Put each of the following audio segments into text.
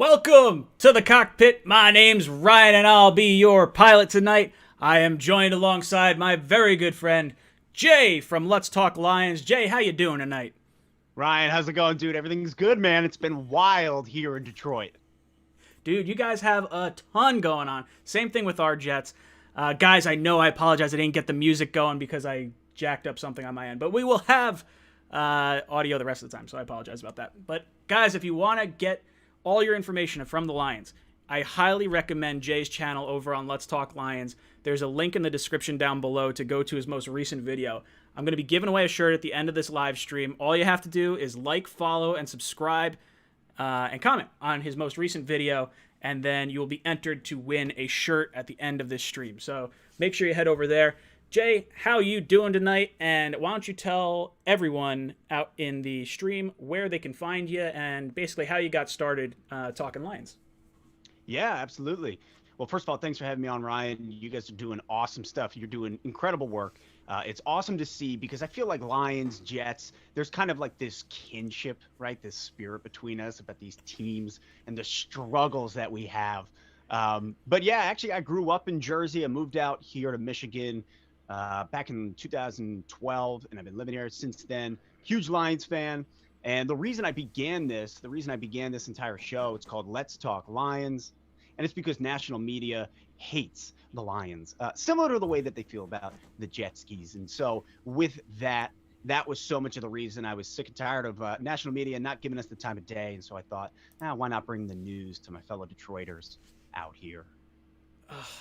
Welcome to the cockpit. My name's Ryan and I'll be your pilot tonight. I am joined alongside my very good friend Jay from Let's Talk Lions. Jay, how you doing tonight? Ryan, how's it going, dude? Everything's good, man. It's been wild here in Detroit. Dude, you guys have a ton going on. Same thing with our Jets. Guys, I know I apologize I didn't get the music going because I jacked up something on my end. But we will have audio the rest of the time, so I apologize about that. But guys, if you want to get all your information from the Lions, I highly recommend Jay's channel over on Let's Talk Lions. There's a link in the description down below to go to his most recent video. I'm going to be giving away a shirt at the end of this live stream. All you have to do is like, follow, and subscribe and comment on his most recent video, and then you will be entered to win a shirt at the end of this stream. So make sure you head over there. Jay, how you doing tonight? And why don't you tell everyone out in the stream where they can find you and basically how you got started talking Lions? Yeah, absolutely. Well, first of all, thanks for having me on, Ryan. You guys are doing awesome stuff. You're doing incredible work. It's awesome to see because I feel like Lions, Jets, there's kind of like this kinship, right? This spirit between us about these teams and the struggles that we have. But yeah, actually, I grew up in Jersey. I moved out here to Michigan back in 2012, and I've been living here since then. Huge Lions fan. And the reason I began this entire show, it's called Let's Talk Lions. And it's because national media hates the Lions, similar to the way that they feel about the jet skis. And so with that was so much of the reason I was sick and tired of national media not giving us the time of day. And so I thought, why not bring the news to my fellow Detroiters out here?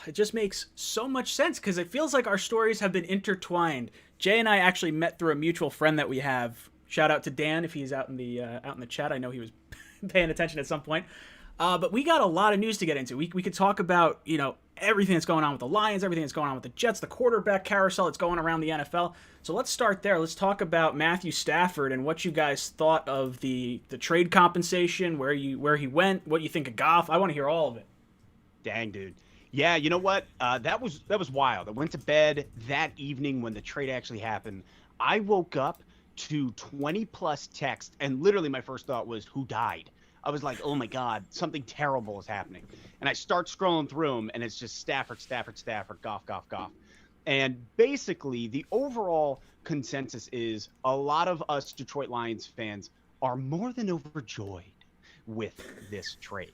It just makes so much sense because it feels like our stories have been intertwined. Jay and I actually met through a mutual friend that we have. Shout out to Dan if he's out in the chat. I know he was paying attention at some point. But we got a lot of news to get into. We could talk about everything that's going on with the Lions, everything that's going on with the Jets, the quarterback carousel that's going around the NFL. So let's start there. Let's talk about Matthew Stafford and what you guys thought of the trade compensation, where he went, what you think of Goff. I want to hear all of it. Dang, dude. Yeah, you know what? That was wild. I went to bed that evening when the trade actually happened. I woke up to 20 plus texts, and literally my first thought was, who died? I was like, oh my God, something terrible is happening. And I start scrolling through them, and it's just Stafford, Goff. And basically, the overall consensus is a lot of us Detroit Lions fans are more than overjoyed with this trade.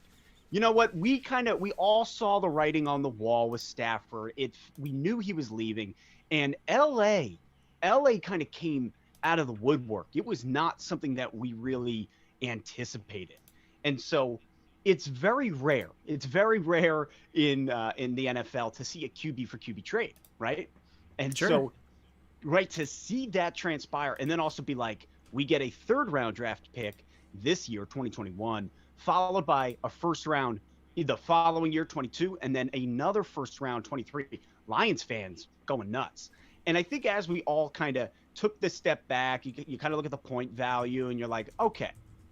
You know what? We all saw the writing on the wall with Stafford. We knew he was leaving, and LA kind of came out of the woodwork. It was not something that we really anticipated. And so it's very rare. It's very rare in the NFL to see a QB for QB trade, right? And Sure. So, right, to see that transpire and then also be like, we get a third round draft pick this year, 2021, followed by a first round the following year, 22, and then another first round, 23. Lions fans going nuts. And I think as we all kind of took this step back, you kind of look at the point value and you're like, okay,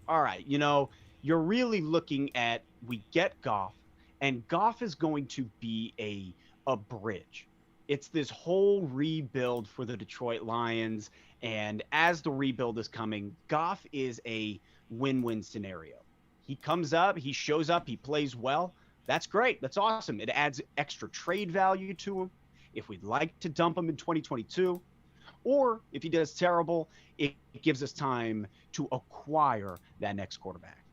all right, you're really looking at, we get Goff, and Goff is going to be a bridge. It's this whole rebuild for the Detroit Lions, and as the rebuild is coming, Goff is a win-win scenario. He comes up, he shows up, he plays well. That's great. That's awesome. It adds extra trade value to him. If we'd like to dump him in 2022, or if he does terrible, it gives us time to acquire that next quarterback.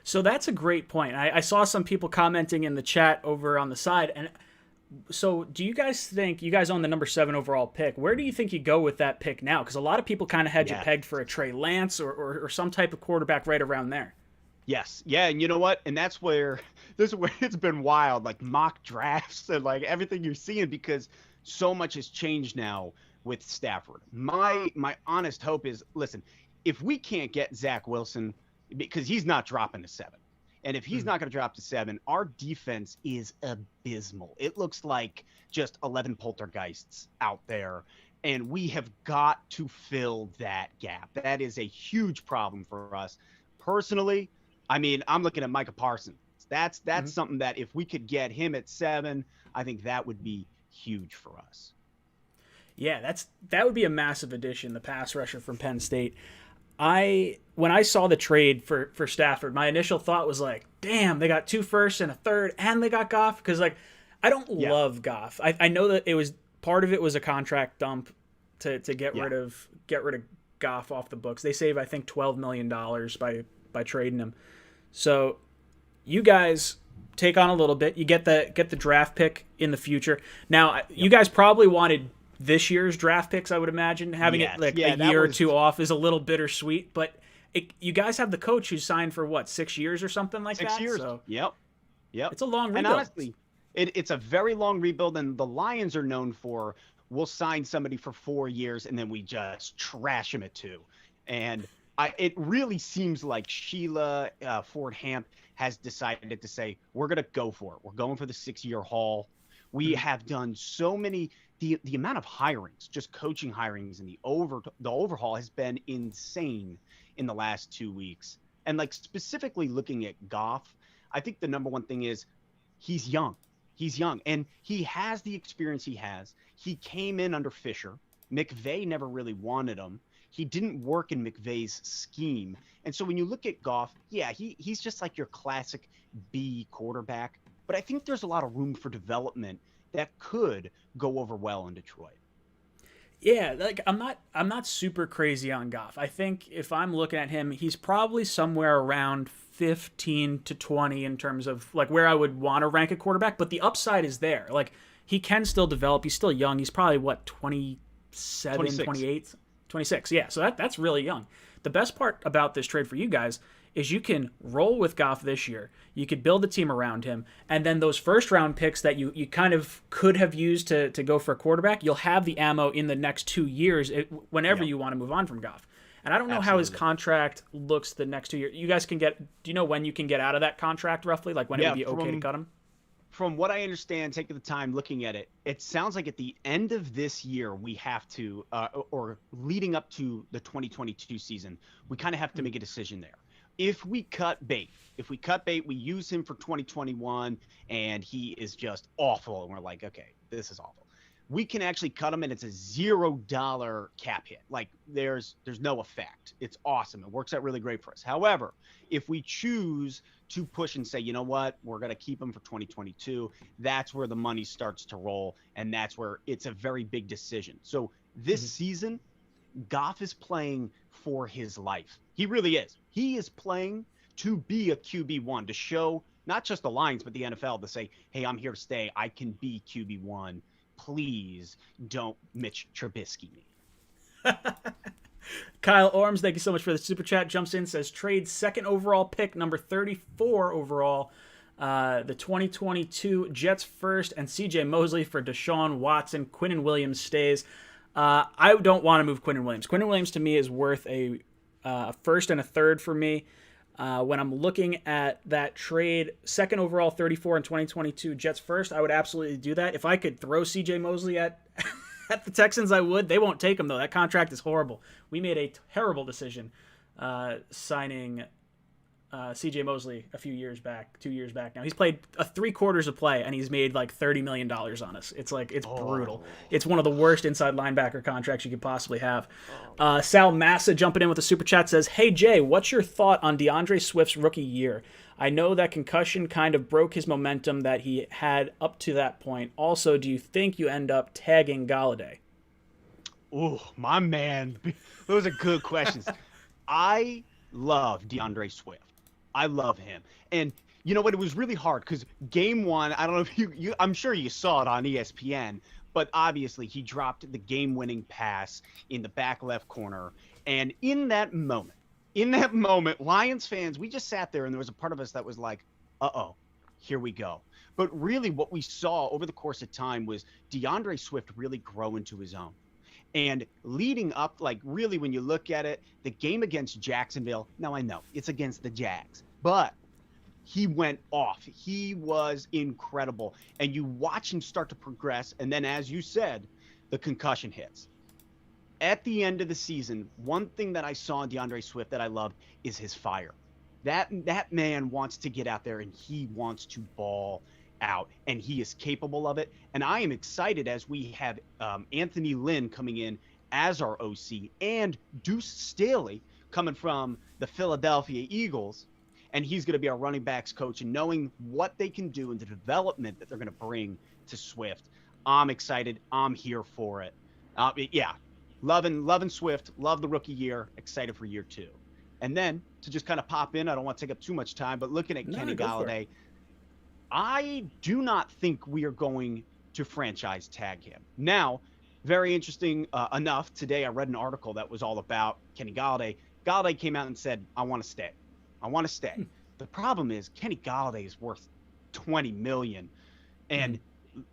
So that's a great point. I saw some people commenting in the chat over on the side. And so do you guys think, you guys own the number 7 overall pick, where do you think you go with that pick now? Because a lot of people kind of had you pegged for a Trey Lance or some type of quarterback right around there. Yes. Yeah. And you know what? And this is where it's been wild, like mock drafts and like everything you're seeing, because so much has changed now with Stafford. My honest hope is, listen, if we can't get Zach Wilson, because he's not dropping to 7, and if he's not going to drop to 7, our defense is abysmal. It looks like just 11 poltergeists out there, and we have got to fill that gap. That is a huge problem for us. Personally, I mean, I'm looking at Micah Parsons. That's something that if we could get him at 7, I think that would be huge for us. Yeah, that would be a massive addition, the pass rusher from Penn State. When I saw the trade for Stafford, my initial thought was like, damn, they got 2 firsts and a third, and they got Goff. Because like, I don't Yeah. love Goff. I know that it was part of it was a contract dump to get Yeah. rid of Goff off the books. They save I think $12 million by trading him. So you guys take on a little bit. You get the draft pick in the future. Now you guys probably wanted this year's draft picks. I would imagine having Yes. it like Yeah, a that year or was- two off is a little bittersweet, but. You guys have the coach who signed for what, 6 years or something like that? 6 years. So Yep. it's a long rebuild. And honestly, it's a very long rebuild, and the Lions are known for we'll sign somebody for 4 years and then we just trash him at 2. And it really seems like Sheila Ford Hemp has decided to say we're going to go for it. We're going for the 6-year haul. We have done so many. The amount of hirings, just coaching hirings, and the overhaul has been insane in the last 2 weeks. And like specifically looking at Goff, I think the number one thing is he's young. He's young, and he has the experience he has. He came in under Fisher. McVay never really wanted him. He didn't work in McVay's scheme. And so when you look at Goff, yeah, he's just like your classic B quarterback. But I think there's a lot of room for development that could go over well in Detroit. Yeah, like I'm not super crazy on Goff. I think if I'm looking at him, he's probably somewhere around 15 to 20 in terms of like where I would want to rank a quarterback, but the upside is there. Like he can still develop. He's still young. He's probably what, 27, 26. 28, 26. Yeah, so that's really young. The best part about this trade for you guys is you can roll with Goff this year. You could build a team around him, and then those first round picks that you kind of could have used to go for a quarterback, you'll have the ammo in the next 2 years whenever you want to move on from Goff. And I don't know how his contract looks the next 2 years. You guys can get. Do you know when you can get out of that contract roughly? Like when it would be okay to cut him? From what I understand, taking the time looking at it, it sounds like at the end of this year we have to, or leading up to the 2022 season, we kind of have to make a decision there. If we cut bait, we use him for 2021, and he is just awful, and we're like, okay, this is awful. We can actually cut him, and it's a $0 cap hit. Like there's no effect. It's awesome. It works out really great for us. However, if we choose to push and say, you know what, we're going to keep him for 2022, that's where the money starts to roll, and that's where it's a very big decision. So this season, Goff is playing for his life. He really is. He is playing to be a QB1, to show not just the Lions, but the NFL to say, hey, I'm here to stay. I can be QB1. Please don't Mitch Trubisky me. Kyle Orms, thank you so much for the super chat. Jumps in, says trade second overall pick, number 34 overall, the 2022 Jets first, and CJ Mosley for Deshaun Watson. Quinnen Williams stays. I don't want to move Quinnen Williams. Quinnen Williams to me is worth a first and a third for me. When I'm looking at that trade, second overall, 34 in 2022, Jets first, I would absolutely do that. If I could throw CJ Mosley at the Texans, I would. They won't take him, though. That contract is horrible. We made a terrible decision signing CJ Mosley a few years back, 2 years back now. He's played 3/4 of play, and he's made like $30 million on us. It's like, it's brutal. It's one of the worst inside linebacker contracts you could possibly have. Sal Massa jumping in with a super chat says, hey, Jay, what's your thought on DeAndre Swift's rookie year? I know that concussion kind of broke his momentum that he had up to that point. Also, do you think you end up tagging Golladay? Oh, my man. Those are good questions. I love DeAndre Swift. I love him. And you know what? It was really hard because game one, I don't know if you I'm sure you saw it on ESPN, but obviously he dropped the game-winning pass in the back left corner. And in that moment, Lions fans, we just sat there and there was a part of us that was like, uh-oh, here we go. But really what we saw over the course of time was DeAndre Swift really grow into his own. And leading up, like really when you look at it, the game against Jacksonville, now I know it's against the Jags, but he went off. He was incredible. And you watch him start to progress. And then, as you said, the concussion hits. At the end of the season, one thing that I saw in DeAndre Swift that I loved is his fire. That man wants to get out there and he wants to ball out, and he is capable of it. And I am excited as we have Anthony Lynn coming in as our OC and Deuce Staley coming from the Philadelphia Eagles, and he's going to be our running backs coach, and knowing what they can do and the development that they're going to bring to Swift, I'm excited. I'm here for it. Yeah, loving Swift, love the rookie year, excited for year 2. And then to just kind of pop in, I don't want to take up too much time, but looking at Kenny Golladay, I do not think we are going to franchise tag him. Now, very interesting enough, today I read an article that was all about Kenny Golladay. Golladay came out and said, I want to stay. I want to stay. The problem is Kenny Golladay is worth $20 million, and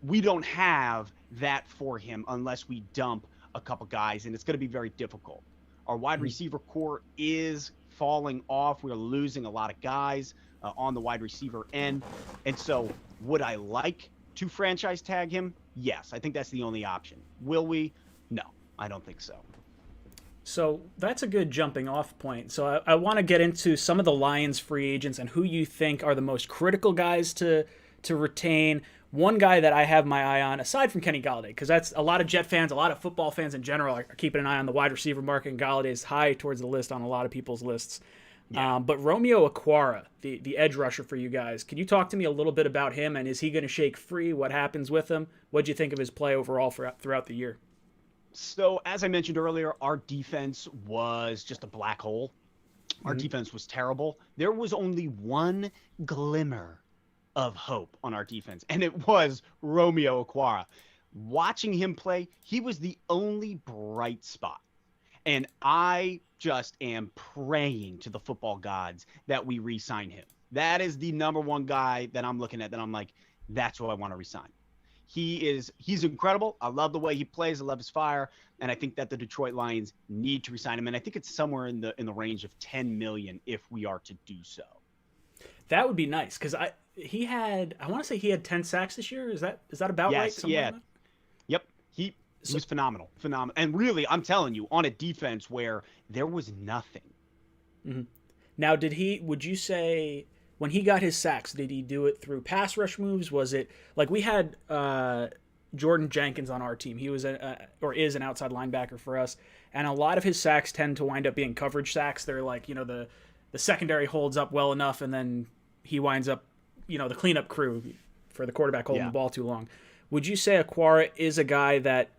we don't have that for him unless we dump a couple guys, and it's going to be very difficult. Our wide receiver core is falling off. We're losing a lot of guys on the wide receiver end. And so would I like to franchise tag him? Yes, I think that's the only option. Will we? No, I don't think so. So that's a good jumping off point. So I want to get into some of the Lions free agents and who you think are the most critical guys to retain. One guy that I have my eye on, aside from Kenny Golladay, because that's a lot of Jet fans, a lot of football fans in general are keeping an eye on the wide receiver market, and Golladay is high towards the list on a lot of people's lists. Yeah. But Romeo Okwara, the edge rusher for you guys, can you talk to me a little bit about him, and is he going to shake free? What happens with him? What do you think of his play overall throughout the year? So, as I mentioned earlier, our defense was just a black hole. Our defense was terrible. There was only one glimmer of hope on our defense, and it was Romeo Okwara. Watching him play, he was the only bright spot. And I just am praying to the football gods that we re-sign him. That is the number one guy that I'm looking at, that I'm like, that's what I want to re-sign. He's incredible. I love the way he plays. I love his fire. And I think that the Detroit Lions need to re-sign him. And I think it's somewhere in the range of $10 million if we are to do so. That would be nice, because I want to say he had 10 sacks this year. Is that about right? Yeah. Like Yep. He was phenomenal. And really, I'm telling you, on a defense where there was nothing. Mm-hmm. Now, would you say when he got his sacks, did he do it through pass rush moves? Was it like we had Jordan Jenkins on our team? He was is an outside linebacker for us. And a lot of his sacks tend to wind up being coverage sacks. They're like, the secondary holds up well enough, and then he winds up, the cleanup crew for the quarterback holding the ball too long. Would you say Okwara is a guy that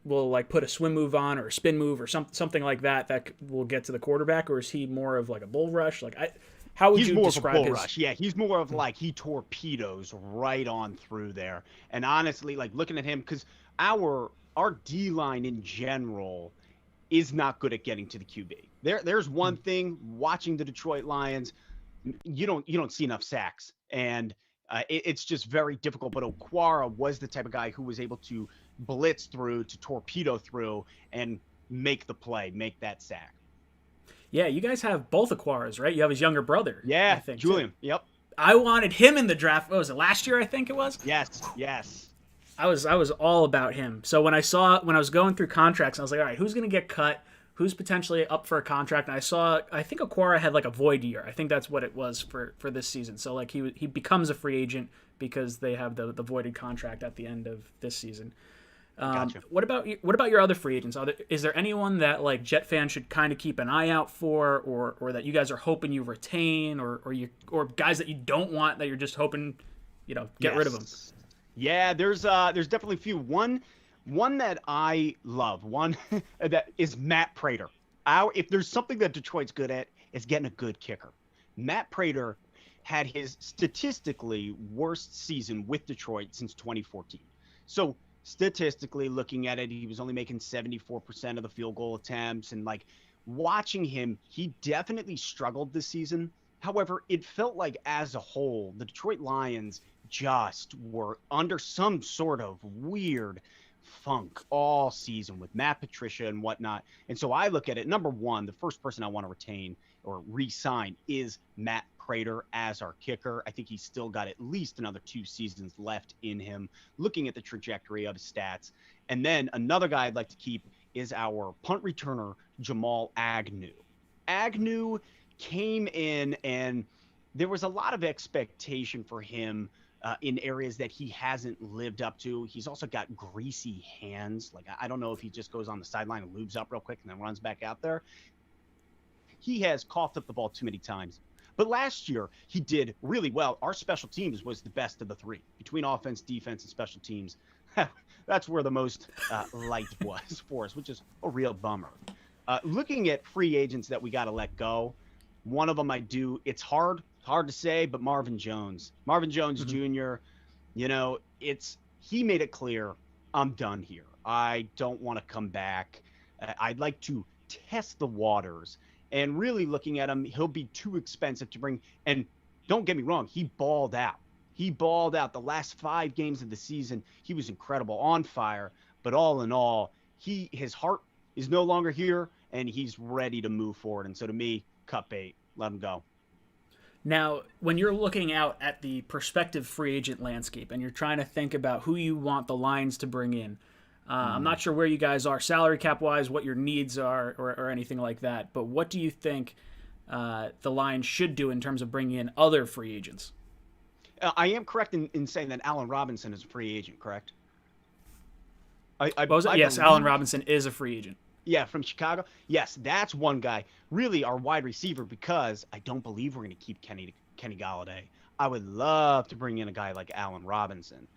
will like put a swim move on or a spin move or something like that will get to the quarterback, or is he more of like a bull rush? Like, how would you describe his? He's more of a bull rush. Yeah, he's more of like he torpedoes right on through there. And honestly, like looking at him, because our D-line in general is not good at getting to the QB. There's one thing, watching the Detroit Lions, you don't see enough sacks, and it's just very difficult. But Okwara was the type of guy who was able to blitz through, to torpedo through, and make the play, make that sack. Yeah, you guys have both Okwaras, right? You have his younger brother. Yeah, I think, Julian. too. Yep. I wanted him in the draft. What was it, last year? I think it was. Yes. I was all about him. So when I was going through contracts, I was like, all right, who's going to get cut? Who's potentially up for a contract? And I think Okwara had like a void year. I think that's what it was for this season. So like he becomes a free agent because they have the voided contract at the end of this season. Gotcha. What about your other free agents? Is there anyone that like Jet fans should kind of keep an eye out for, or that you guys are hoping you retain, or guys that you don't want that you're just hoping, get rid of them? Yeah, there's definitely a few. One that I love, one that is Matt Prater. If there's something that Detroit's good at, it's getting a good kicker. Matt Prater had his statistically worst season with Detroit since 2014. So statistically looking at it, he was only making 74% of the field goal attempts, and like watching him, he definitely struggled this season. However, it felt like as a whole, the Detroit Lions just were under some sort of weird funk all season with Matt Patricia and whatnot. And so I look at it, number one, the first person I want to retain or re-sign is Matt Prater as our kicker. I think he's still got at least another 2 seasons left in him, looking at the trajectory of his stats. And then another guy I'd like to keep is our punt returner, Jamal Agnew. Agnew came in, and there was a lot of expectation for him in areas that he hasn't lived up to. He's also got greasy hands. Like, I don't know if he just goes on the sideline and lubes up real quick and then runs back out there. he has coughed up the ball too many times. But last year, he did really well. Our special teams was the best of the three. Between offense, defense, and special teams, that's where the most light was for us, which is a real bummer. Looking at free agents that we got to let go, one of them it's hard to say, but Marvin Jones Jr., he made it clear, I'm done here. I don't want to come back. I'd like to test the waters. And really looking at him, he'll be too expensive to bring. And don't get me wrong, he balled out. The last 5 games of the season. He was incredible, on fire. But all in all, his heart is no longer here, and he's ready to move forward. And so to me, cut bait. Let him go. Now, when you're looking out at the prospective free agent landscape and you're trying to think about who you want the Lions to bring in, I'm not sure where you guys are salary cap wise, what your needs are, or anything like that. But what do you think the Lions should do in terms of bringing in other free agents? I am correct in saying that Allen Robinson is a free agent, correct? Yes, Allen Robinson is a free agent. Yeah, from Chicago. Yes, that's one guy. Really our wide receiver, because I don't believe we're going to keep Kenny Golladay. I would love to bring in a guy like Allen Robinson.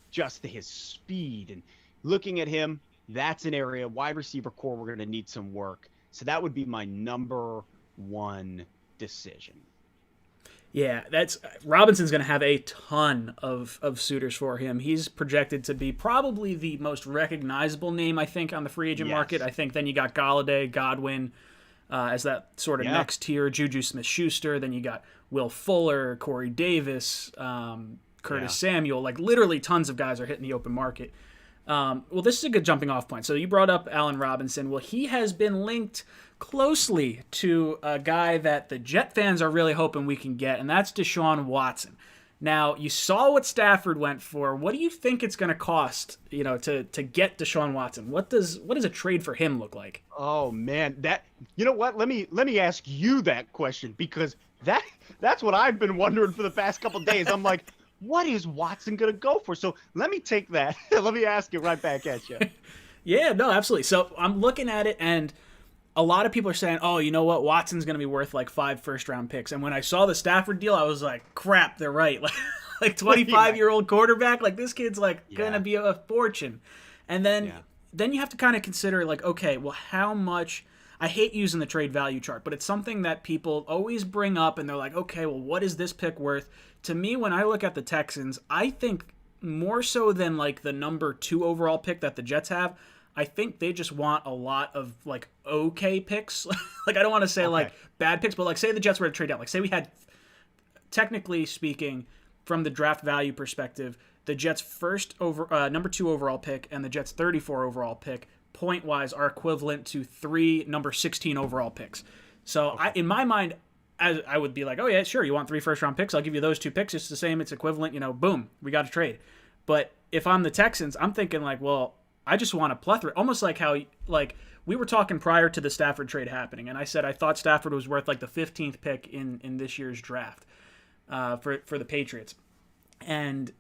Just his speed and looking at him, that's an area, wide receiver core, we're going to need some work. So that would be my number one decision. Yeah, Robinson's going to have a ton of suitors for him. He's projected to be probably the most recognizable name, I think, on the free agent market. I think then you got Golladay, Godwin as that sort of next tier, Juju Smith-Schuster. Then you got Will Fuller, Corey Davis, Curtis Samuel. Like literally tons of guys are hitting the open market. Well, this is a good jumping off point. So you brought up Allen Robinson. Well, he has been linked closely to a guy that the Jet fans are really hoping we can get, and that's Deshaun Watson. Now, you saw what Stafford went for. What do you think it's going to cost, to get Deshaun Watson? What does a trade for him look like? Oh man, what? Let me ask you that question, because that's what I've been wondering for the past couple of days. I'm like, what is Watson going to go for? So let me take that. Let me ask it right back at you. Yeah, no, absolutely. So I'm looking at it, and a lot of people are saying, oh, you know what? Watson's going to be worth like 5 first-round picks. And when I saw the Stafford deal, I was like, crap, they're right. Like 25-year-old quarterback, like this kid's like going to be a fortune. And then you have to kind of consider like, okay, well, how much – I hate using the trade value chart, but it's something that people always bring up, and they're like, okay, well, what is this pick worth? To me, when I look at the Texans, I think more so than like the number 2 overall pick that the Jets have, I think they just want a lot of like okay picks. Like I don't want to say like bad picks, but like say the Jets were to trade down. Like say we had, technically speaking, from the draft value perspective, the Jets' number 2 overall pick and the Jets' 34 overall pick, point wise, are equivalent to 3 number 16 overall picks. So in my mind, I would be like, oh yeah, sure, you want 3 first-round picks? I'll give you those 2 picks. It's the same. It's equivalent. Boom, we got to trade. But if I'm the Texans, I'm thinking like, well, I just want a plethora. Almost like how like we were talking prior to the Stafford trade happening, and I said I thought Stafford was worth like the 15th pick in this year's draft for the Patriots. And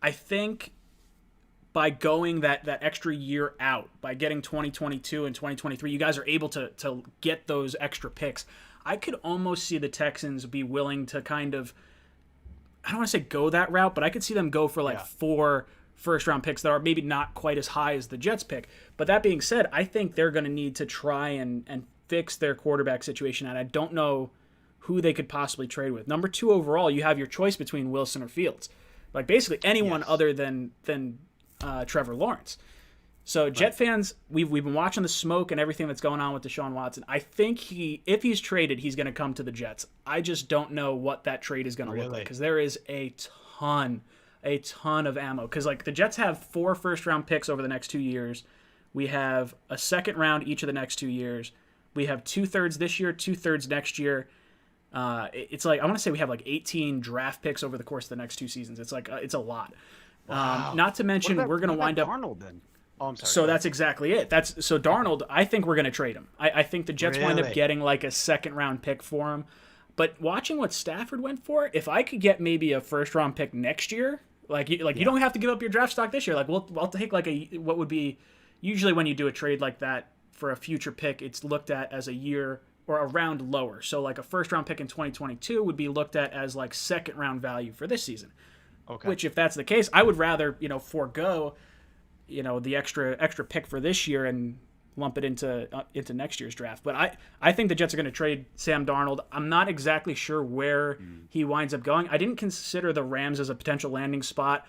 I think by going that extra year out, by getting 2022 and 2023, you guys are able to get those extra picks. I could almost see the Texans be willing to kind of, I don't want to say go that route, but I could see them go for like 4 first-round picks that are maybe not quite as high as the Jets pick. But that being said, I think they're going to need to try and fix their quarterback situation, and I don't know who they could possibly trade with. Number 2 overall, you have your choice between Wilson or Fields. Like basically anyone other than Trevor Lawrence. So Jet fans, we've been watching the smoke and everything that's going on with Deshaun Watson. I think if he's traded, he's going to come to the Jets. I just don't know what that trade is going to look like, because there is a ton of ammo. Because like the Jets have 4 first-round picks over the next 2 years. We have a second round each of the next 2 years. We have 2/3 this year, 2/3 next year. It's like I want to say we have like 18 draft picks over the course of the next 2 seasons. It's like it's a lot. Wow. Not to mention we're going to wind up Darnold then. Oh, I'm sorry. So that's exactly it. So Darnold, I think we're going to trade him. I think the Jets wind up getting like a second-round pick for him. But watching what Stafford went for, if I could get maybe a first-round pick next year, you don't have to give up your draft stock this year. Like I'll take like what would be usually when you do a trade like that for a future pick, it's looked at as a year or a round lower. So like a first round pick in 2022 would be looked at as like second round value for this season. Okay. Which, if that's the case, I would rather, forego, the extra pick for this year and lump it into next year's draft. But I think the Jets are going to trade Sam Darnold. I'm not exactly sure where he winds up going. I didn't consider the Rams as a potential landing spot.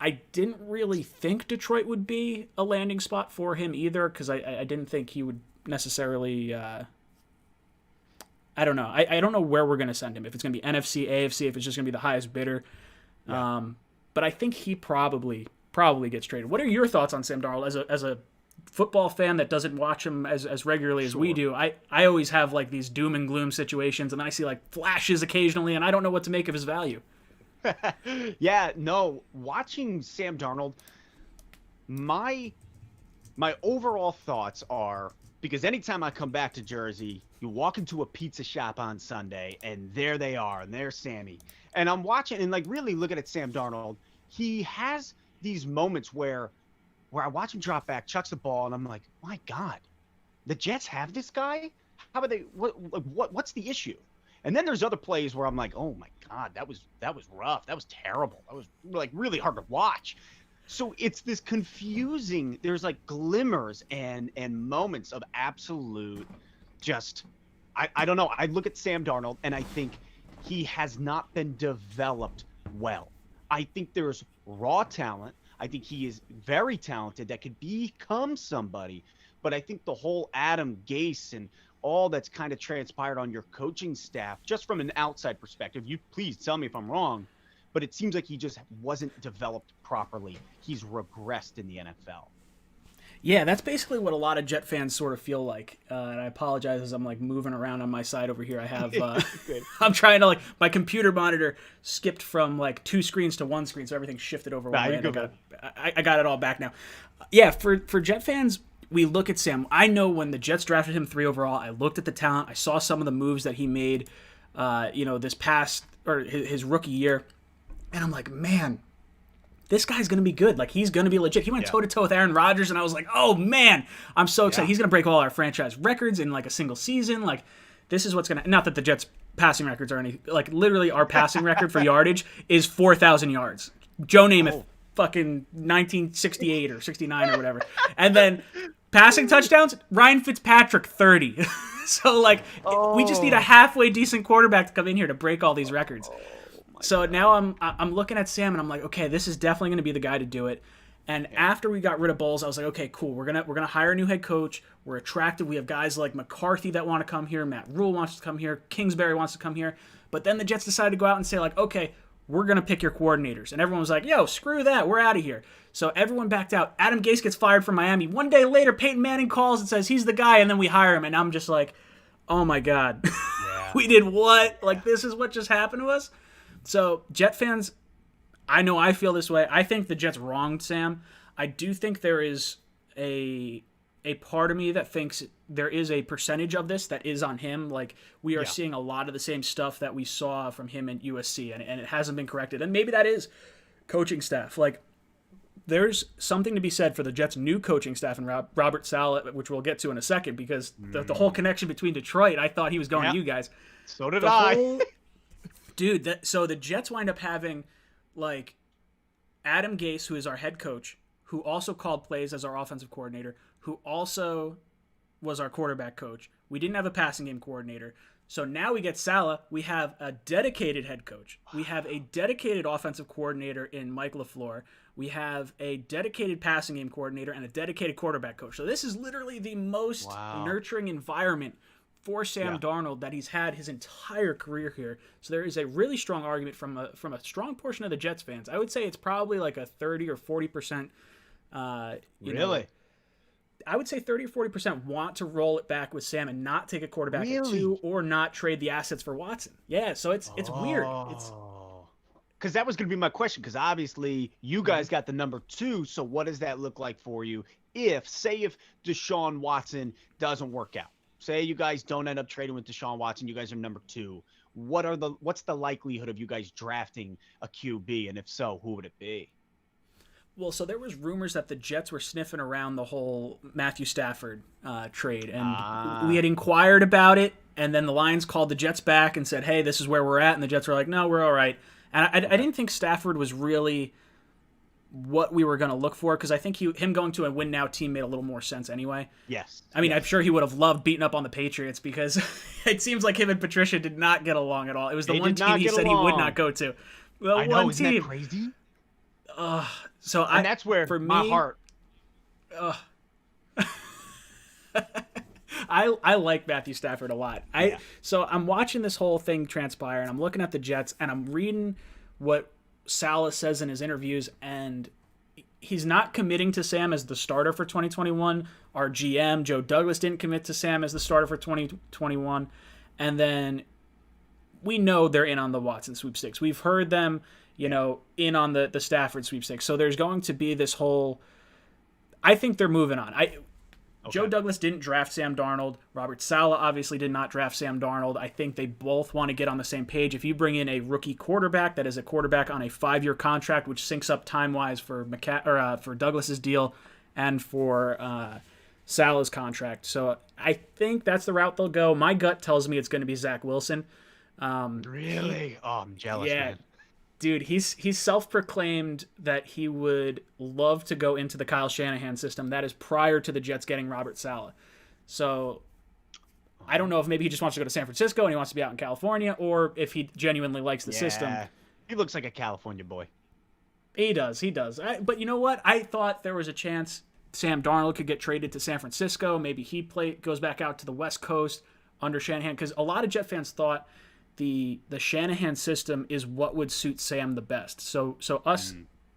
I didn't really think Detroit would be a landing spot for him either, because I didn't think he would necessarily. I don't know. I don't know where we're going to send him. If it's going to be NFC, AFC, if it's just going to be the highest bidder. Yeah. But I think he probably gets traded. What are your thoughts on Sam Darnold as a football fan that doesn't watch him as regularly as we do? I always have like these doom and gloom situations, and I see like flashes occasionally, and I don't know what to make of his value. Yeah, no, watching Sam Darnold, my overall thoughts are, because anytime I come back to Jersey, you walk into a pizza shop on Sunday, and there they are, and there's Sammy. And I'm watching and like really looking at Sam Darnold. He has these moments where I watch him drop back, chucks the ball, and I'm like, my God, the Jets have this guy? How are they? What's the issue? And then there's other plays where I'm like, oh my God, that was rough. That was terrible. That was like really hard to watch. So it's this confusing. There's like glimmers and moments of absolute just, I don't know. I look at Sam Darnold and I think he has not been developed well. I think there's raw talent. I think he is very talented that could become somebody. But I think the whole Adam Gase and all that's kind of transpired on your coaching staff, just from an outside perspective, you please tell me if I'm wrong, but it seems like he just wasn't developed properly. He's regressed in the NFL. Yeah, that's basically what a lot of Jet fans sort of feel like. And I apologize as I'm like moving around on my side over here. I have, I'm trying to my computer monitor skipped from like 2 screens to 1 screen, so everything shifted over. Nah, I got it all back now. Yeah, for Jet fans, we look at Sam. I know when the Jets drafted him 3 overall, I looked at the talent. I saw some of the moves that he made, this past or his rookie year, and I'm like, man, this guy's going to be good. Like, he's going to be legit. He went toe-to-toe with Aaron Rodgers, and I was like, oh, man, I'm so excited. He's going to break all our franchise records in, like, a single season. Like, this is what's going to – not that the Jets' passing records are any – like, literally our passing record for yardage is 4,000 yards. Joe Namath, fucking 1968 or 69 or whatever. And then passing touchdowns, Ryan Fitzpatrick, 30. So, like, we just need a halfway decent quarterback to come in here to break all these records. So now I'm looking at Sam and I'm like, okay, this is definitely going to be the guy to do it. And after we got rid of Bowles, I was like, okay, cool. We're gonna hire a new head coach. We're attractive. We have guys like McCarthy that want to come here. Matt Rule wants to come here. Kingsbury wants to come here. But then the Jets decided to go out and say like, okay, we're gonna pick your coordinators. And everyone was like, yo, screw that. We're out of here. So everyone backed out. Adam Gase gets fired from Miami. One day later, Peyton Manning calls and says he's the guy, and then we hire him. And I'm just like, oh my God, we did what? Like, this is what just happened to us. So, Jet fans, I know I feel this way. I think the Jets wronged Sam. I do think there is a part of me that thinks there is a percentage of this that is on him. Like, we are seeing a lot of the same stuff that we saw from him in USC, and it hasn't been corrected. And maybe that is coaching staff. Like, there's something to be said for the Jets' new coaching staff and Robert Saleh, which we'll get to in a second, because the whole connection between Detroit, I thought he was going to you guys. So did I. Dude, so the Jets wind up having, like, Adam Gase, who is our head coach, who also called plays as our offensive coordinator, who also was our quarterback coach. We didn't have a passing game coordinator. So now we get Saleh. We have a dedicated head coach. We have a dedicated offensive coordinator in Mike LaFleur. We have a dedicated passing game coordinator and a dedicated quarterback coach. So this is literally the most nurturing environment for Sam Darnold that he's had his entire career here. So there is a really strong argument from a strong portion of the Jets fans. I would say it's probably like a 30 or 40%. Really? I would say 30 or 40% want to roll it back with Sam and not take a quarterback at 2 or not trade the assets for Watson. Yeah, so it's weird. Because that was going to be my question, because obviously you guys got the number 2, so what does that look like for you if Deshaun Watson doesn't work out? Say you guys don't end up trading with Deshaun Watson, you guys are number 2. What's the likelihood of you guys drafting a QB, and if so, who would it be? Well, so there was rumors that the Jets were sniffing around the whole Matthew Stafford trade, and we had inquired about it, and then the Lions called the Jets back and said, hey, this is where we're at, and the Jets were like, no, we're all right. And I didn't think Stafford was really what we were going to look for, because I think him going to a win-now team made a little more sense anyway. Yes. I mean, I'm sure he would have loved beating up on the Patriots, because it seems like him and Patricia did not get along at all. It was the one team he said he would not go to. The I know, one isn't team. that crazy? And that's where for my me, heart. I like Matthew Stafford a lot. So I'm watching this whole thing transpire, and I'm looking at the Jets, and I'm reading what Saleh says in his interviews, and he's not committing to Sam as the starter for 2021. Our GM, Joe Douglas, didn't commit to Sam as the starter for 2021. And then we know they're in on the Watson sweepstakes. We've heard them, in on the Stafford sweepstakes. So there's going to be this whole... I think they're moving on. Joe Douglas didn't draft Sam Darnold. Robert Saleh obviously did not draft Sam Darnold. I think they both want to get on the same page. If you bring in a rookie quarterback that is a quarterback on a 5-year contract, which syncs up time-wise for for Douglas's deal and for Saleh's contract. So I think that's the route they'll go. My gut tells me it's going to be Zach Wilson. Really? I'm jealous, man. Dude, he's self-proclaimed that he would love to go into the Kyle Shanahan system. That is prior to the Jets getting Robert Saleh. So I don't know if maybe he just wants to go to San Francisco and he wants to be out in California, or if he genuinely likes the system. He looks like a California boy. He does. But you know what? I thought there was a chance Sam Darnold could get traded to San Francisco. Maybe he goes back out to the West Coast under Shanahan, because a lot of Jet fans thought the Shanahan system is what would suit Sam the best. So us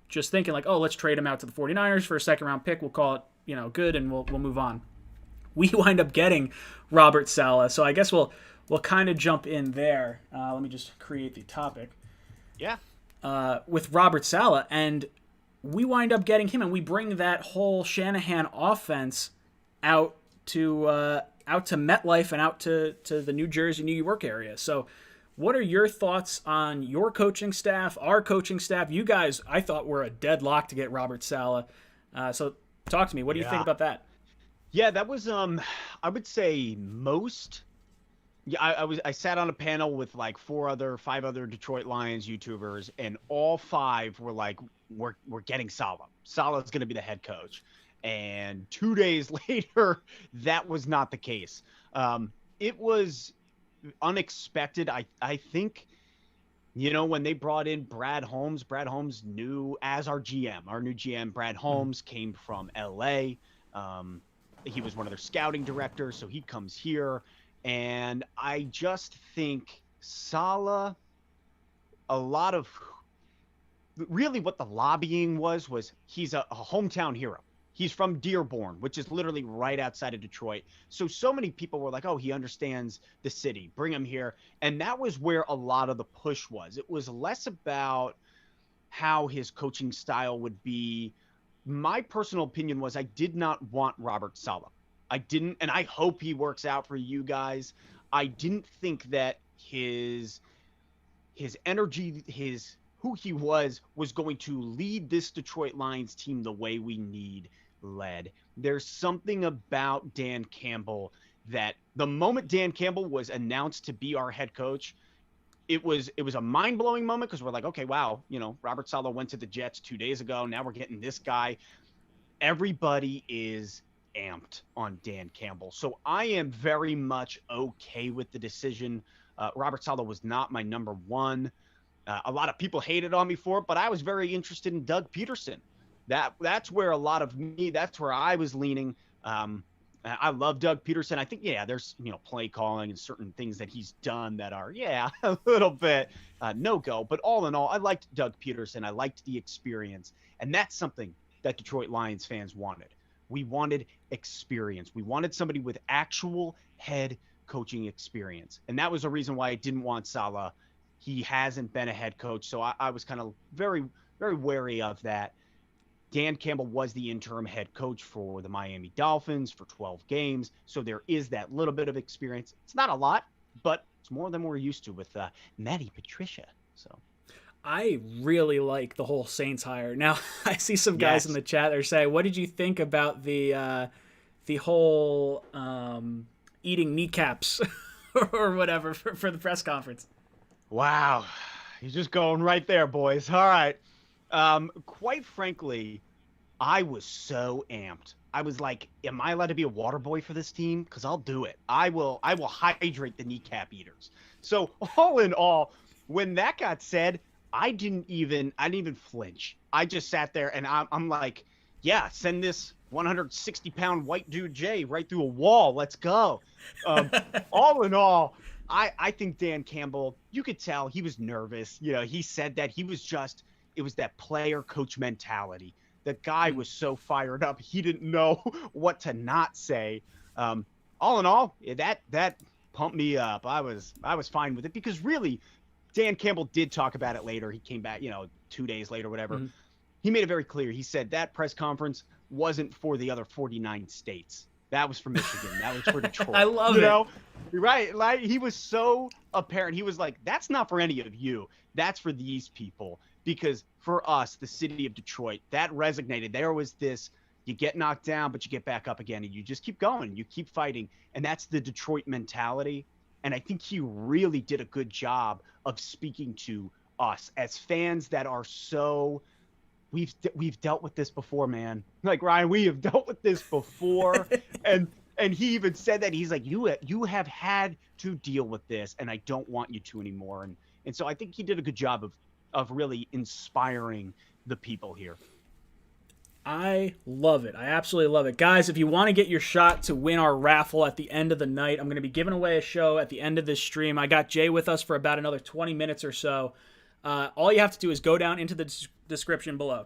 just thinking like, oh, let's trade him out to the 49ers for a second-round pick. We'll call it, good, and we'll move on. We wind up getting Robert Saleh. So I guess we'll kind of jump in there. Let me just create the topic. Yeah. With Robert Saleh, and we wind up getting him, and we bring that whole Shanahan offense out to MetLife and out to the New Jersey, New York area. So what are your thoughts on your coaching staff, our coaching staff? You guys, I thought, were a deadlock to get Robert Saleh. So talk to me. What do you think about that? Yeah, that was I would say most. Yeah, I sat on a panel with like 5 other Detroit Lions YouTubers, and all 5 were like, we're getting Saleh. Saleh's going to be the head coach. And 2 days later, that was not the case. It was unexpected. I think, when they brought in Brad Holmes knew as our new GM, Brad Holmes came from LA. He was one of their scouting directors, so he comes here. And I just think Saleh, a lot of really what the lobbying was he's a hometown hero. He's from Dearborn, which is literally right outside of Detroit. So many people were like, oh, he understands the city. Bring him here. And that was where a lot of the push was. It was less about how his coaching style would be. My personal opinion was I did not want Robert Saleh. I didn't, and I hope he works out for you guys. I didn't think that his energy, who he was going to lead this Detroit Lions team the way we need led. There's something about Dan Campbell that the moment Dan Campbell was announced to be our head coach, it was a mind-blowing moment, because we're like, okay, wow, Robert Saleh went to the Jets 2 days ago. Now we're getting this guy. Everybody is amped on Dan Campbell. So I am very much okay with the decision. Robert Saleh was not my number one. A lot of people hated on me for it, but I was very interested in Doug Peterson. That's where that's where I was leaning. I love Doug Peterson. I think, there's, play calling and certain things that he's done that are, a little bit no-go. But all in all, I liked Doug Peterson. I liked the experience. And that's something that Detroit Lions fans wanted. We wanted experience. We wanted somebody with actual head coaching experience. And that was a reason why I didn't want Saleh. He hasn't been a head coach. So I was kind of very, very wary of that. Dan Campbell was the interim head coach for the Miami Dolphins for 12 games. So there is that little bit of experience. It's not a lot, but it's more than we're used to with Matty Patricia. So I really like the whole Saints hire. Now, I see some guys in Yes. the chat that are saying, "What did you think about the whole eating kneecaps or whatever for the press conference?" Wow. He's just going right there, boys. All right. Quite frankly, I was so amped. I was like, am I allowed to be a water boy for this team? Because I'll do it. I will hydrate the kneecap eaters. So all in all, when that got said, I didn't even flinch. I just sat there and I'm like, yeah, send this 160-pound white dude Jay right through a wall. Let's go. Um, all in all, I think Dan Campbell, you could tell he was nervous. He said that it was that player coach mentality. The guy was so fired up, he didn't know what to not say. All in all, that pumped me up. I was fine with it because really, Dan Campbell did talk about it later. He came back, 2 days later, whatever. Mm-hmm. He made it very clear. He said that press conference wasn't for the other 49 states. That was for Michigan. That was for Detroit. I love it. Right? Like he was so apparent. He was like, "That's not for any of you. That's for these people." Because for us, the city of Detroit, that resonated. There was this: you get knocked down, but you get back up again, and you just keep going. You keep fighting, and that's the Detroit mentality. And I think he really did a good job of speaking to us as fans that are so. We've dealt with this before, man. Like Ryan, we have dealt with this before, and he even said that he's like, you have had to deal with this, and I don't want you to anymore. And so I think he did a good job of really inspiring the people here. I love it. I absolutely love it. Guys, if you want to get your shot to win our raffle at the end of the night, I'm going to be giving away a show at the end of this stream. I got Jay with us for about another 20 minutes or so. All you have to do is go down into the description below.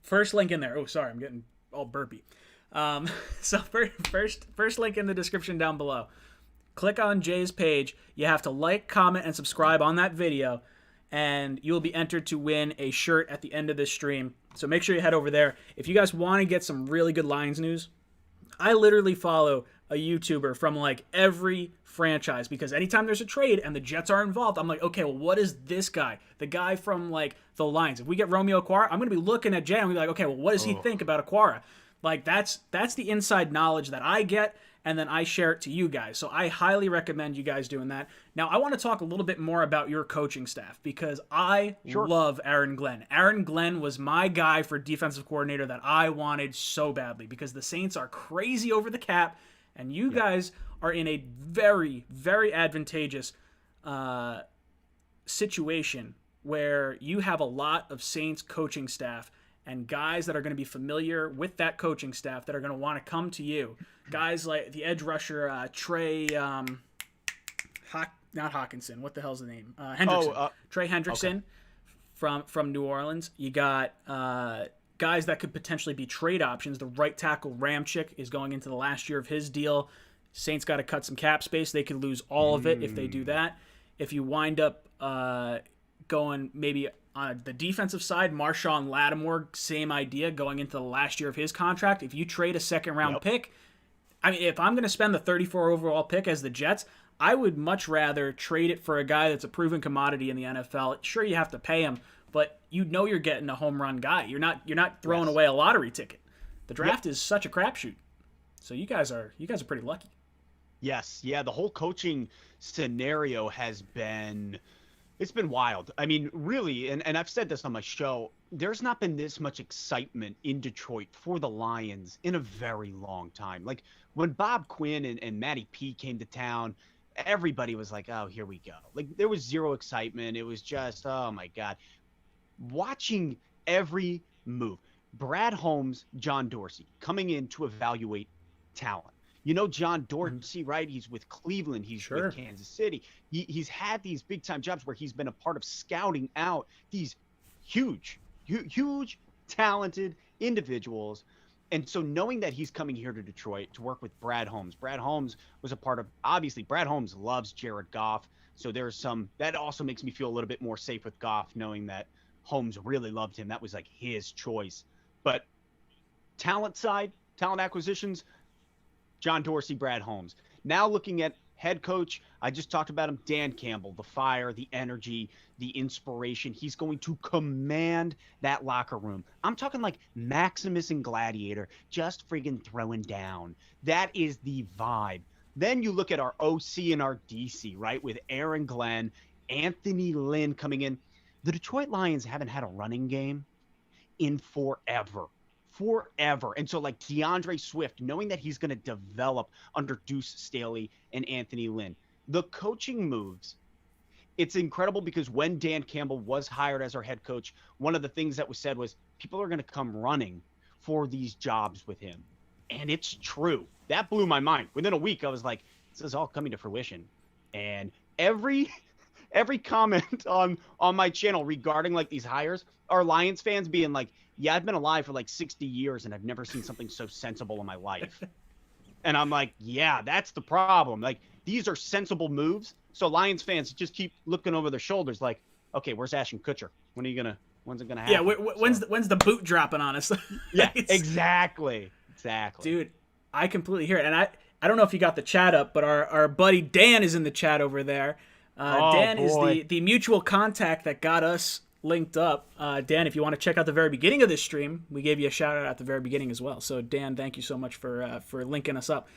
First link in there. Oh, sorry, I'm getting all burpy. So first link in the description down below. Click on Jay's page. You have to like, comment, and subscribe on that video, and you'll be entered to win a shirt at the end of this stream. So make sure you head over there. If you guys want to get some really good Lions news, I literally follow a YouTuber from like every franchise because anytime there's a trade and the Jets are involved, I'm like, okay, well, what is this guy? The guy from like the Lions. If we get Romeo Okwara, I'm going to be looking at Jay and be like, okay, well, what does he think about Okwara? Like that's the inside knowledge that I get, and then I share it to you guys. So I highly recommend you guys doing that. Now, I want to talk a little bit more about your coaching staff because I love Aaron Glenn. Aaron Glenn was my guy for defensive coordinator that I wanted so badly because the Saints are crazy over the cap, and you guys are in a very, very advantageous situation where you have a lot of Saints coaching staff and guys that are going to be familiar with that coaching staff that are going to want to come to you. Guys like the edge rusher, Trey, not Hawkinson. What the hell's the name? Hendrickson. Trey Hendrickson from New Orleans. You got guys that could potentially be trade options. The right tackle Ramchick is going into the last year of his deal. Saints got to cut some cap space. They could lose all of it if they do that. If you wind up going maybe on the defensive side, Marshawn Lattimore, same idea, going into the last year of his contract. If you trade a second-round pick, I mean, if I'm going to spend the 34 overall pick as the Jets, I would much rather trade it for a guy that's a proven commodity in the NFL. Sure, you have to pay him, but you know you're getting a home run guy. You're not throwing away a lottery ticket. The draft is such a crapshoot. So you guys are pretty lucky. Yes, yeah, the whole coaching scenario has been wild. I mean, really, and I've said this on my show, there's not been this much excitement in Detroit for the Lions in a very long time. Like when Bob Quinn and Matty P came to town, everybody was like, oh, here we go. Like there was zero excitement. It was just, oh my God. Watching every move. Brad Holmes, John Dorsey coming in to evaluate talent. You know John Dorsey, right? He's with Cleveland. He's with Kansas City. He's had these big-time jobs where he's been a part of scouting out these huge, talented individuals. And so knowing that he's coming here to Detroit to work with Brad Holmes was a part of – obviously, Brad Holmes loves Jared Goff. So there's some – that also makes me feel a little bit more safe with Goff, knowing that Holmes really loved him. That was like his choice. But talent side, talent acquisitions – John Dorsey, Brad Holmes. Now looking at Head coach, I just talked about him, Dan Campbell, the fire, the energy, the inspiration. He's going to command that locker room. I'm talking like Maximus and Gladiator, just friggin' throwing down. That is the vibe. Then you look at our OC and our DC, right, with Aaron Glenn, Anthony Lynn coming in. The Detroit Lions haven't had a running game in forever. And so like DeAndre Swift, knowing that he's going to develop under Deuce Staley and Anthony Lynn, the coaching moves, it's incredible because when Dan Campbell was hired as our head coach, one of the things that was said was people are going to come running for these jobs with him. And it's true. That blew my mind. Within a week, I was like, this is all coming to fruition. And every comment on my channel regarding like these hires are Lions fans being like, yeah, I've been alive for like 60 years and I've never seen something so sensible in my life. And I'm like, yeah, that's the problem. Like, these are sensible moves. So Lions fans just keep looking over their shoulders like, okay, where's Ashton Kutcher? When's it gonna happen? Yeah, when's the boot dropping on us? Yeah, exactly. Dude, I completely hear it. And I don't know if you got the chat up, but our buddy Dan is in the chat over there. Dan boy. Is the mutual contact that got us linked up. Dan, if you want to check out the very beginning of this stream, we gave you a shout out at the very beginning as well. So Dan, thank you so much for linking us up.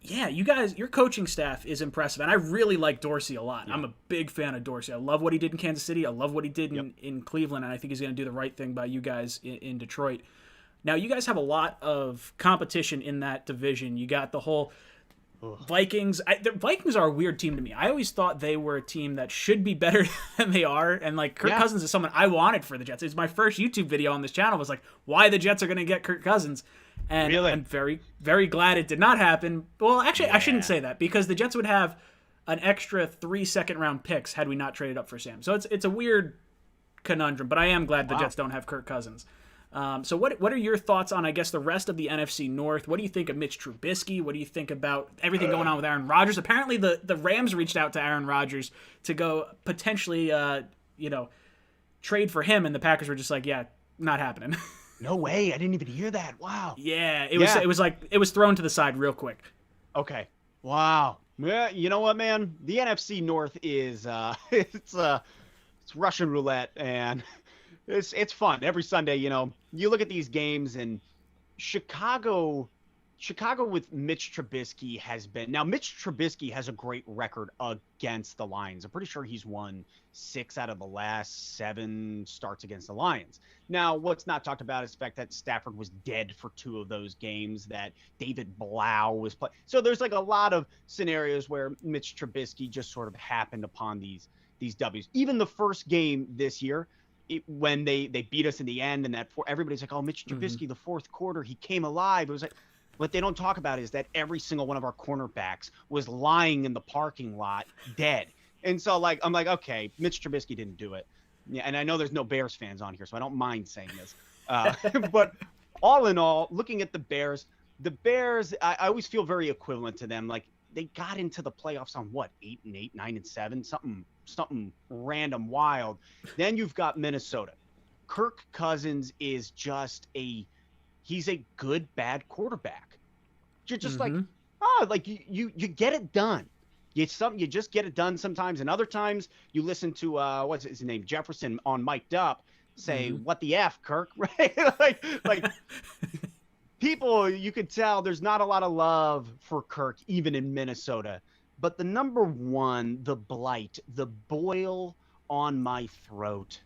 Yeah, you guys, your coaching staff is impressive, and I really like Dorsey a lot. Yeah. I'm a big fan of Dorsey. I love what he did in Kansas City. I love what he did in Cleveland, and I think he's going to do the right thing by you guys in Detroit. Now, you guys have a lot of competition in that division. You got the whole Vikings. The Vikings are a weird team to me. I always thought they were a team that should be better than they are, and like Kirk Cousins is someone I wanted for the Jets. It's my first YouTube video on this channel was like, why the Jets are going to get Kirk Cousins. And really? I'm very, very glad it did not happen. Well, actually, I shouldn't say that because the Jets would have an extra 3 second-round picks had we not traded up for Sam. So it's a weird conundrum, but I am glad the Jets don't have Kirk Cousins. So what are your thoughts on, I guess, the rest of the NFC North? What do you think of Mitch Trubisky? What do you think about everything going on with Aaron Rodgers? Apparently, the Rams reached out to Aaron Rodgers to go potentially, trade for him, and the Packers were just like, yeah, not happening. No way. I didn't even hear that. Wow. Yeah, it was thrown to the side real quick. Okay. Wow. Yeah, you know what, man? The NFC North is it's Russian roulette, and it's fun. Every Sunday, you look at these games, and Chicago with Mitch Trubisky has been. Now, Mitch Trubisky has a great record against the Lions. I'm pretty sure he's won 6 out of the last 7 starts against the Lions. Now, what's not talked about is the fact that Stafford was dead for 2 of those games, that David Blau was playing. So there's like a lot of scenarios where Mitch Trubisky just sort of happened upon these W's. Even the first game this year, when they beat us in the end, and everybody's like, oh, Mitch Trubisky, the fourth quarter, he came alive. It was like, what they don't talk about is that every single one of our cornerbacks was lying in the parking lot dead. And so, I'm like, okay, Mitch Trubisky didn't do it. Yeah, and I know there's no Bears fans on here, so I don't mind saying this. But all in all, looking at the Bears, I always feel very equivalent to them. Like, they got into the playoffs on 8-8, 9-7, something random, wild. Then you've got Minnesota. Kirk Cousins is just he's a good, bad quarterback. You're just you get it done. You just get it done sometimes, and other times you listen to what's his name, Jefferson, on Mic'd Up say, "What the F, Kirk?" Right? like people, you could tell there's not a lot of love for Kirk even in Minnesota. But the number one, the blight, the boil on my throat,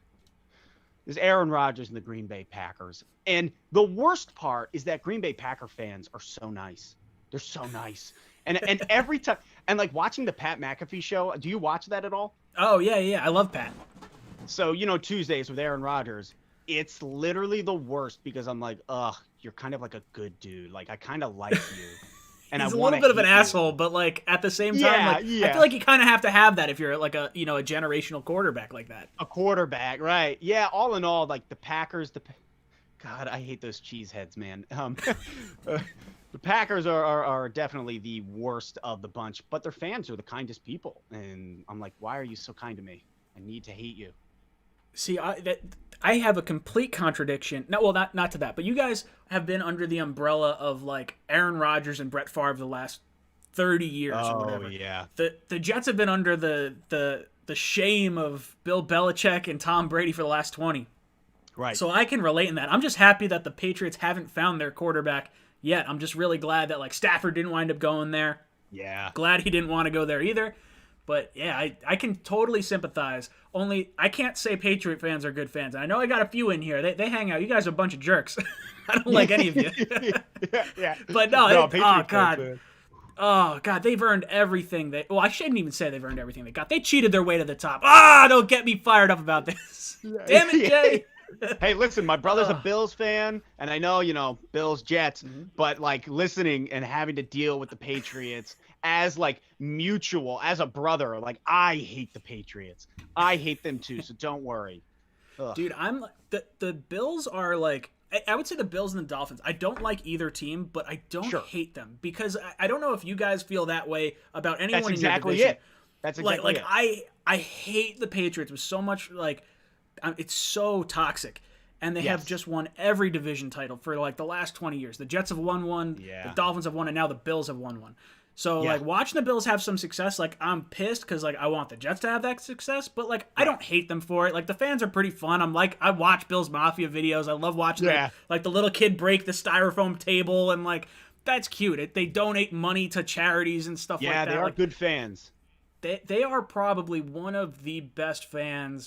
is Aaron Rodgers and the Green Bay Packers. And the worst part is that Green Bay Packer fans are so nice. They're so nice. And every time, and like watching the Pat McAfee show, do you watch that at all? Oh, yeah. I love Pat. So, Tuesdays with Aaron Rodgers, it's literally the worst because I'm like, ugh, you're kind of like a good dude. Like, I kind of like you. And he's a little bit of an asshole, but like at the same time, I feel like you kind of have to have that if you're like a generational quarterback like that. A quarterback, right? Yeah. All in all, like the Packers, God, I hate those cheeseheads, man. The Packers are definitely the worst of the bunch, but their fans are the kindest people, and I'm like, why are you so kind to me? I need to hate you. See, I have a complete contradiction. No, well, not to that, but you guys have been under the umbrella of like Aaron Rodgers and Brett Favre the last 30 years or Oh whatever. yeah. The Jets have been under the shame of Bill Belichick and Tom Brady for the last 20. Right. So I can relate in that. I'm just happy that the Patriots haven't found their quarterback yet. I'm just really glad that like Stafford didn't wind up going there. Yeah. Glad he didn't want to go there either. But yeah, I can totally sympathize. Only I can't say Patriot fans are good fans. I know I got a few in here. They hang out. You guys are a bunch of jerks. I don't like any of you. Yeah. But no, oh Patriot god. fans, Oh god, they've earned everything well, I shouldn't even say they've earned everything they got. They cheated their way to the top. Don't get me fired up about this. Damn it, Jay. Hey, listen, my brother's a Bills fan, and I know, Bills, Jets, but like listening and having to deal with the Patriots as like mutual, as a brother, like I hate the Patriots. I hate them too, so don't worry. Ugh. Dude, I'm the Bills are like I would say the Bills and the Dolphins. I don't like either team, but I don't hate them because I don't know if you guys feel that way about anyone That's in your exactly division. it. That's exactly it. I hate the Patriots with so much like it's so toxic. And they have just won every division title for like the last 20 years. The Jets have won one, the Dolphins have won, and now the Bills have won one. So like watching the Bills have some success, like I'm pissed because like I want the Jets to have that success, but like I don't hate them for it. Like the fans are pretty fun. I watch Bills Mafia videos. I love watching like the little kid break the styrofoam table and like that's cute. They donate money to charities and stuff like that. Yeah, they are like, good fans. They are probably one of the best fan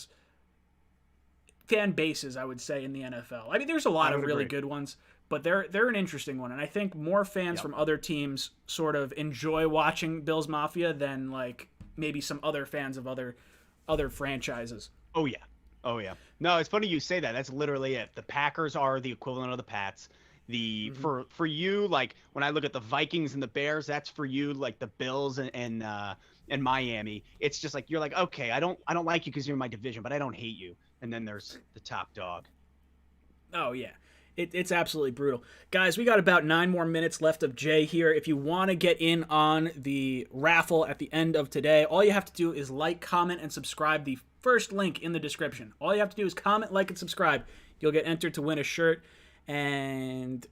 bases, I would say, in the NFL. I mean, there's a lot of really good ones, but they're an interesting one, and I think more fans from other teams sort of enjoy watching Bills Mafia than like maybe some other fans of other franchises. Oh yeah. No, it's funny you say that. That's literally it. The Packers are the equivalent of the Pats. For you, like when I look at the Vikings and the Bears, that's for you like the Bills and Miami. It's just like you're like, okay, I don't like you because you're in my division, but I don't hate you. And then there's the top dog. Oh, yeah. It's absolutely brutal. Guys, we got about 9 more minutes left of Jay here. If you want to get in on the raffle at the end of today, all you have to do is like, comment, and subscribe. The first link in the description. All you have to do is comment, like, and subscribe. You'll get entered to win a shirt, and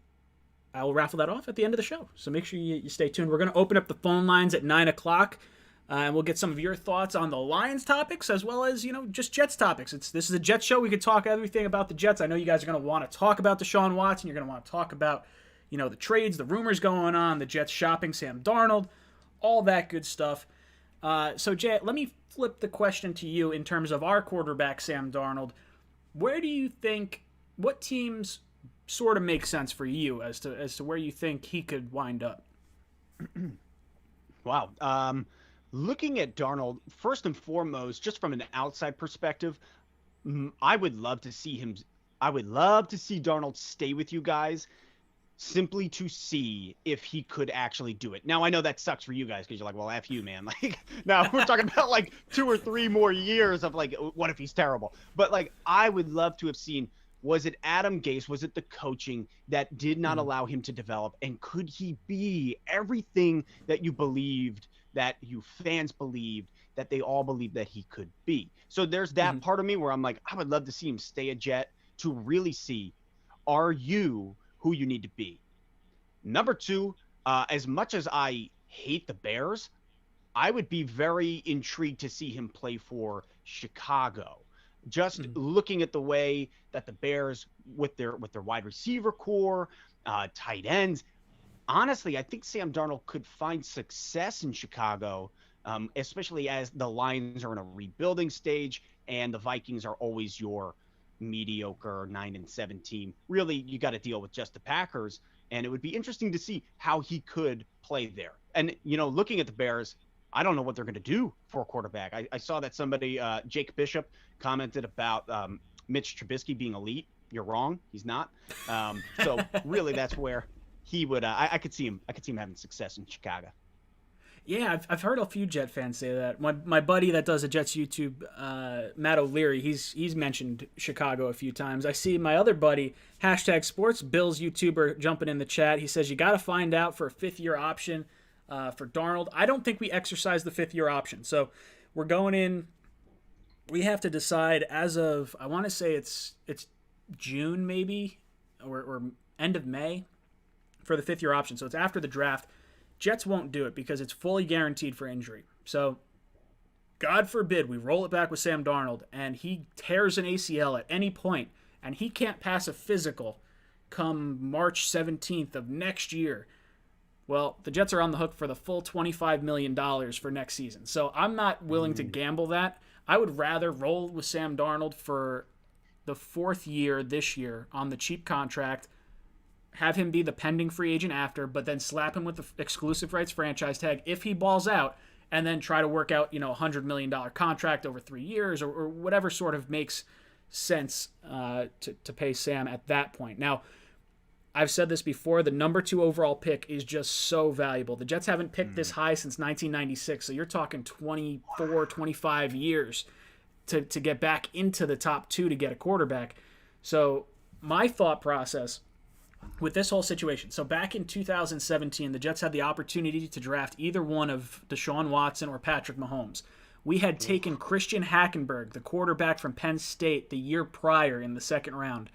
I will raffle that off at the end of the show. So make sure you stay tuned. We're going to open up the phone lines at 9 o'clock. And we'll get some of your thoughts on the Lions topics as well as, just Jets topics. This is a Jets show. We could talk everything about the Jets. I know you guys are going to want to talk about Deshaun Watson. You're going to want to talk about, the trades, the rumors going on, the Jets shopping Sam Darnold, all that good stuff. So, Jay, let me flip the question to you in terms of our quarterback, Sam Darnold. Where do you think, what teams sort of make sense for you as to where you think he could wind up? Wow. Looking at Darnold, first and foremost, just from an outside perspective, I would love to see him. I would love to see Darnold stay with you guys simply to see if he could actually do it. Now, I know that sucks for you guys because you're like, well, F you, man. Like, now we're talking about like 2 or 3 more years of like, what if he's terrible? But like, I would love to have seen, was it Adam Gase? Was it the coaching that did not allow him to develop? And could he be everything that you believed, that you fans believed, that they all believed that he could be? So there's that part of me where I'm like, I would love to see him stay a Jet to really see, are you who you need to be? Number 2, as much as I hate the Bears, I would be very intrigued to see him play for Chicago. Just looking at the way that the Bears with their wide receiver core, tight ends, honestly, I think Sam Darnold could find success in Chicago, especially as the Lions are in a rebuilding stage and the Vikings are always your mediocre 9-7 team. Really, you got to deal with just the Packers, and it would be interesting to see how he could play there. And, looking at the Bears, I don't know what they're going to do for a quarterback. I saw that somebody, Jake Bishop, commented about Mitch Trubisky being elite. You're wrong. He's not. So really, that's where he would. I could see him. I could see him having success in Chicago. Yeah, I've heard a few Jet fans say that. My buddy that does a Jets YouTube, Matt O'Leary, he's mentioned Chicago a few times. I see my other buddy, #SportsBills YouTuber, jumping in the chat. He says you got to find out for a 5th-year option for Darnold. I don't think we exercise the 5th-year option. So we're going in. We have to decide as of, I want to say it's June maybe, or end of May for the 5th-year option. So it's after the draft. Jets won't do it because it's fully guaranteed for injury. So, God forbid we roll it back with Sam Darnold and he tears an ACL at any point and he can't pass a physical come March 17th of next year. Well, the Jets are on the hook for the full $25 million for next season. So I'm not willing to gamble that. I would rather roll with Sam Darnold for the 4th year this year on the cheap contract, have him be the pending free agent after, but then slap him with the exclusive rights franchise tag if he balls out, and then try to work out, a $100 million contract over 3 years or whatever sort of makes sense to pay Sam at that point. Now, I've said this before, the number 2 overall pick is just so valuable. The Jets haven't picked this high since 1996, so you're talking 24, 25 years to get back into the top 2 to get a quarterback. So my thought process with this whole situation, so back in 2017, the Jets had the opportunity to draft either one of Deshaun Watson or Patrick Mahomes. We had taken Christian Hackenberg, the quarterback from Penn State, the year prior in the 2nd round.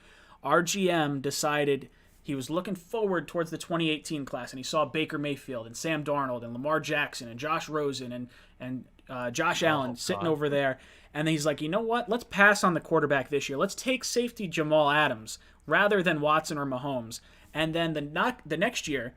Our GM decided he was looking forward towards the 2018 class, and he saw Baker Mayfield and Sam Darnold and Lamar Jackson and Josh Rosen and Josh Allen sitting over there. And then he's like, you know what? Let's pass on the quarterback this year. Let's take safety Jamal Adams rather than Watson or Mahomes. And then the next year,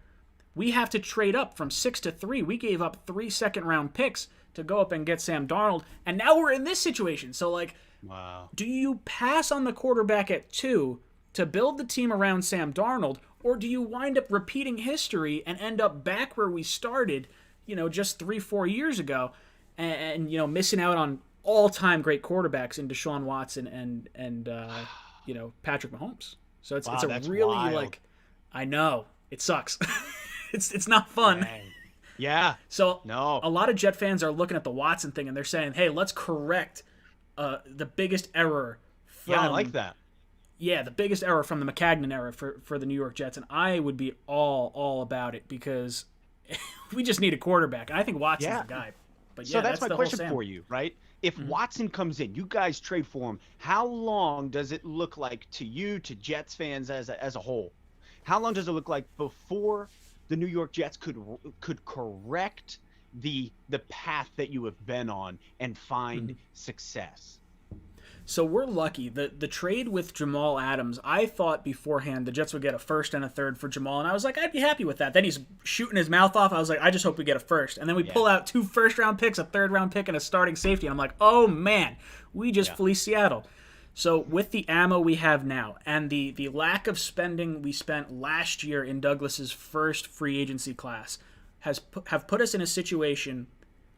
we have to trade up from 6 to 3. We gave up 3 second-round picks to go up and get Sam Darnold. And now we're in this situation. So, wow. Do you pass on the quarterback at 2 to build the team around Sam Darnold, or do you wind up repeating history and end up back where we started, just 3-4 years ago and missing out on all-time great quarterbacks in Deshaun Watson and Patrick Mahomes. So it's a really wild. I know it sucks. it's not fun. Dang. Yeah. So a lot of Jet fans are looking at the Watson thing and they're saying, "Hey, let's correct the biggest error." I like that. Yeah, the biggest error from the McCagnon era for the New York Jets, and I would be all about it because we just need a quarterback. And I think Watson's the guy. But so that's my question for you, right? If Watson comes in, you guys trade for him, how long does it look like to you, to Jets fans as a whole? How long does it look like before the New York Jets could correct the path that you have been on and find success? So we're lucky. The trade with Jamal Adams, I thought beforehand the Jets would get a 1st and a 3rd for Jamal, and I was like, I'd be happy with that. Then he's shooting his mouth off. I was like, I just hope we get a 1st. And then we pull out 2 first-round picks, a 3rd-round pick, and a starting safety. And I'm like, oh, man, we just fleeced Seattle. So with the ammo we have now and the lack of spending we spent last year in Douglas's first free agency class have put us in a situation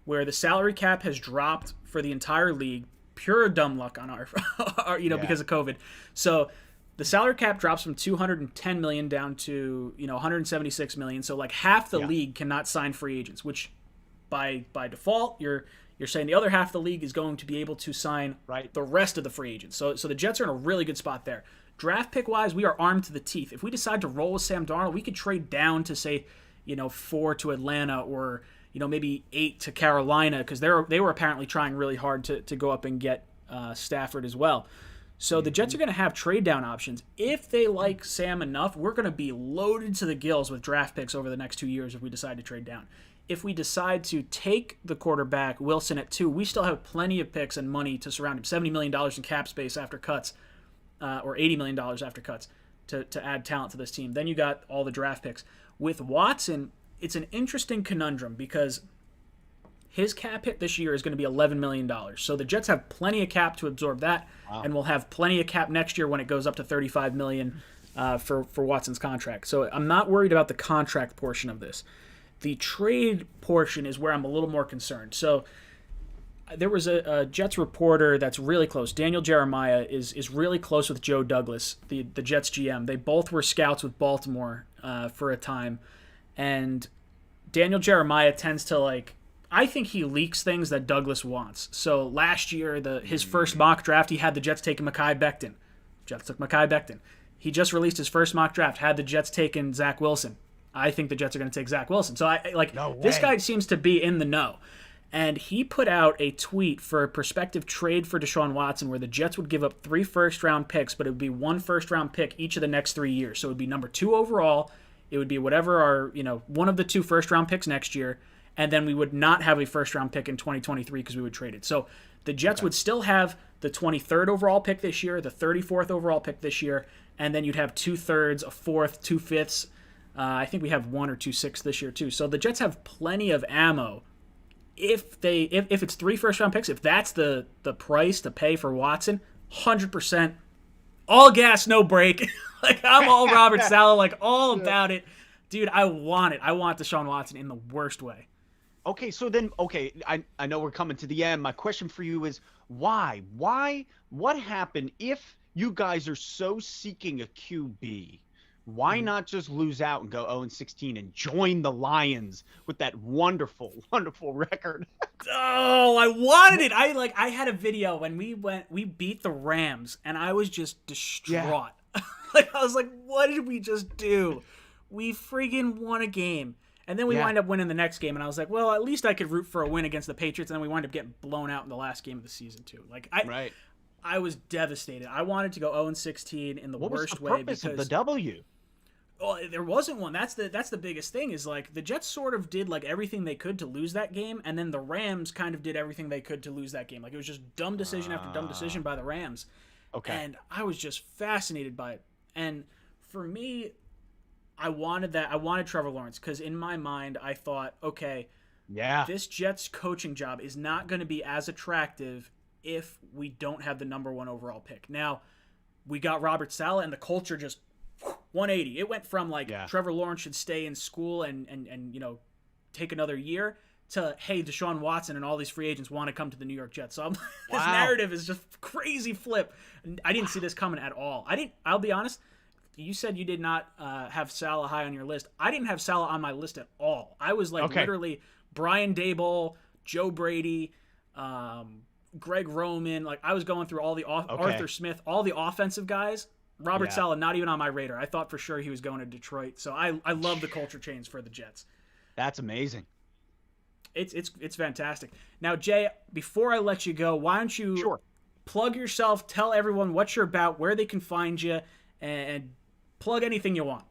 where the salary cap has dropped for the entire league. Pure dumb luck on our because of COVID. So the salary cap drops from $210 million down to $176 million. So half the league cannot sign free agents, which by default you're saying the other half of the league is going to be able to sign the rest of the free agents. So the Jets are in a really good spot there. Draft pick wise, we are armed to the teeth. If we decide to roll with Sam Darnold, we could trade down to say 4 to Atlanta or maybe 8 to Carolina because they were apparently trying really hard to go up and get Stafford as well. So the Jets are going to have trade down options. If they like Sam enough, we're going to be loaded to the gills with draft picks over the next 2 years if we decide to trade down. If we decide to take the quarterback, Wilson, at 2, we still have plenty of picks and money to surround him. $70 million in cap space after cuts, or $80 million after cuts to add talent to this team. Then you got all the draft picks. With Watson, it's an interesting conundrum because his cap hit this year is going to be $11 million. So the Jets have plenty of cap to absorb that, and we'll have plenty of cap next year when it goes up to $35 million for Watson's contract. So I'm not worried about the contract portion of this. The trade portion is where I'm a little more concerned. So there was a Jets reporter that's really close. Daniel Jeremiah is really close with Joe Douglas, the Jets GM. They both were scouts with Baltimore for a time. And Daniel Jeremiah tends to I think he leaks things that Douglas wants. So last year, his first mock draft, he had the Jets taking Mekhi Becton. Jets took Mekhi Becton. He just released his first mock draft, had the Jets taking Zach Wilson. I think the Jets are going to take Zach Wilson. So this guy seems to be in the know. And he put out a tweet for a prospective trade for Deshaun Watson where the Jets would give up 3 first-round picks, but it would be 1 first-round pick each of the next 3 years. So it would be number 2 overall It would be whatever our, one of the 2 first-round picks next year, and then we would not have a first-round pick in 2023 because we would trade it. So the Jets would still have the 23rd overall pick this year, the 34th overall pick this year, and then you'd have 2/3, a 4th, 2/5. I think we have 1 or 2 6 this year too. So the Jets have plenty of ammo. If it's 3 first-round picks, if that's the price to pay for Watson, 100%, all gas, no brake. Like, I'm all Robert Saleh, like, all about it. Dude, I want it. I want Deshaun Watson in the worst way. Okay, so then, I know we're coming to the end. My question for you is, why? What happened if you guys are so seeking a QB? Why not just lose out and go 0-16 and join the Lions with that wonderful, wonderful record? Oh, I wanted it. I had a video when we beat the Rams, and I was just distraught. Yeah. I was like, what did we just do? We friggin' won a game. And then we wind up winning the next game, and I was like, well, at least I could root for a win against the Patriots, and then we wind up getting blown out in the last game of the season, too. I was devastated. I wanted to go 0-16 in the worst way. What was the purpose of the W? Well, there wasn't one. That's the biggest thing is, the Jets sort of did, everything they could to lose that game, and then the Rams kind of did everything they could to lose that game. It was just dumb decision after dumb decision by the Rams. Okay. And I was just fascinated by it. And for me, I wanted that. I wanted Trevor Lawrence because in my mind, I thought, okay, this Jets coaching job is not going to be as attractive if we don't have the number 1 overall pick. Now, we got Robert Saleh, and the culture just 180. It went from Trevor Lawrence should stay in school and take another year to, hey, Deshaun Watson and all these free agents want to come to the New York Jets. So this narrative is just crazy flip. I didn't see this coming at all. I'll be honest. You said you did not have Saleh high on your list. I didn't have Saleh on my list at all. I was literally Brian Daboll, Joe Brady, Greg Roman. I was going through all the Arthur Smith, all the offensive guys. Robert Saleh, not even on my radar. I thought for sure he was going to Detroit. So I love the culture change for the Jets. That's amazing. It's fantastic. Now, Jay, before I let you go, why don't you plug yourself, tell everyone what you're about, where they can find you, and plug anything you want.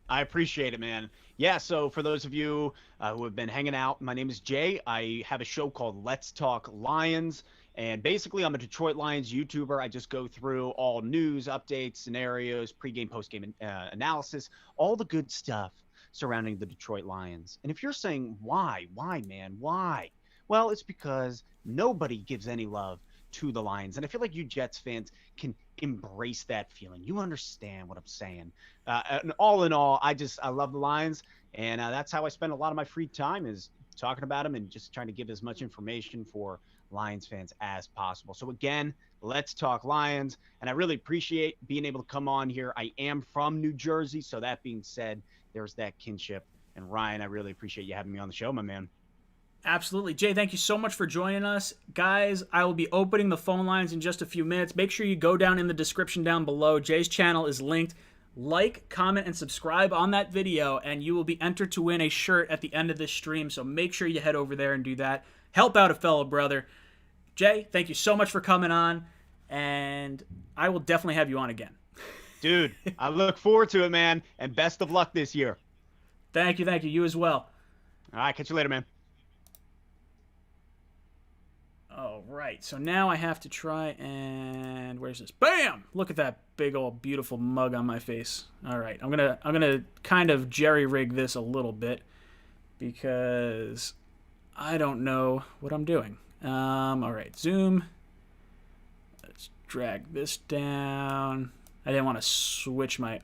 I appreciate it, man. Yeah, so for those of you who have been hanging out, my name is Jay. I have a show called Let's Talk Lions, and basically I'm a Detroit Lions YouTuber. I just go through all news, updates, scenarios, pregame, postgame analysis, all the good stuff surrounding the Detroit Lions. And if you're saying, why, man, why? Well, it's because nobody gives any love to the Lions. And I feel like you Jets fans can embrace that feeling. You understand what I'm saying. And all in all, I love the Lions. And that's how I spend a lot of my free time is talking about them and just trying to give as much information for Lions fans as possible. So again, let's talk Lions. And I really appreciate being able to come on here. I am from New Jersey. So that being said, there's that kinship. And Ryan, I really appreciate you having me on the show, my man. Absolutely. Jay, thank you so much for joining us. Guys, I will be opening the phone lines in just a few minutes. Make sure you go down in the description down below. Jay's channel is linked. Like, comment, and subscribe on that video, and you will be entered to win a shirt at the end of this stream, so make sure you head over there and do that. Help out a fellow brother. Jay, thank you so much for coming on, and I will definitely have you on again. Dude, I look forward to it, man, and best of luck this year. Thank you. You as well. All right, catch you later, man. All right, so now I have to try and where's this? Bam! Look at that big old beautiful mug on my face. All right, I'm gonna kind of jerry rig this a little bit because I don't know what I'm doing. All right, zoom. Let's drag this down. I didn't want to switch my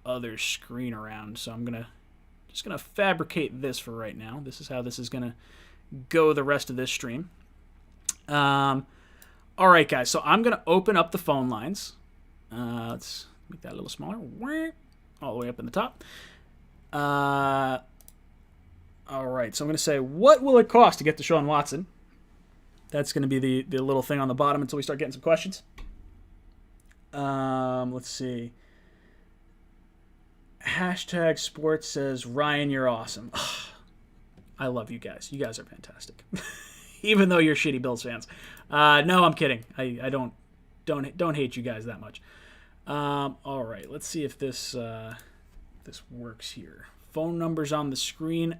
other screen around, so I'm just gonna fabricate this for right now. This is how this is gonna go the rest of this stream. All right, guys, so I'm going to open up the phone lines. Let's make that a little smaller. All the way up in the top. All right, so I'm going to say, what will it cost to get Deshaun Watson? That's going to be the little thing on the bottom until we start getting some questions. Let's see. Hashtag sports says, Ryan, you're awesome. I love you guys. You guys are fantastic. Even though you're shitty Bills fans. No, I'm kidding. I don't hate you guys that much. All right, let's see if this if this works here. Phone numbers on the screen.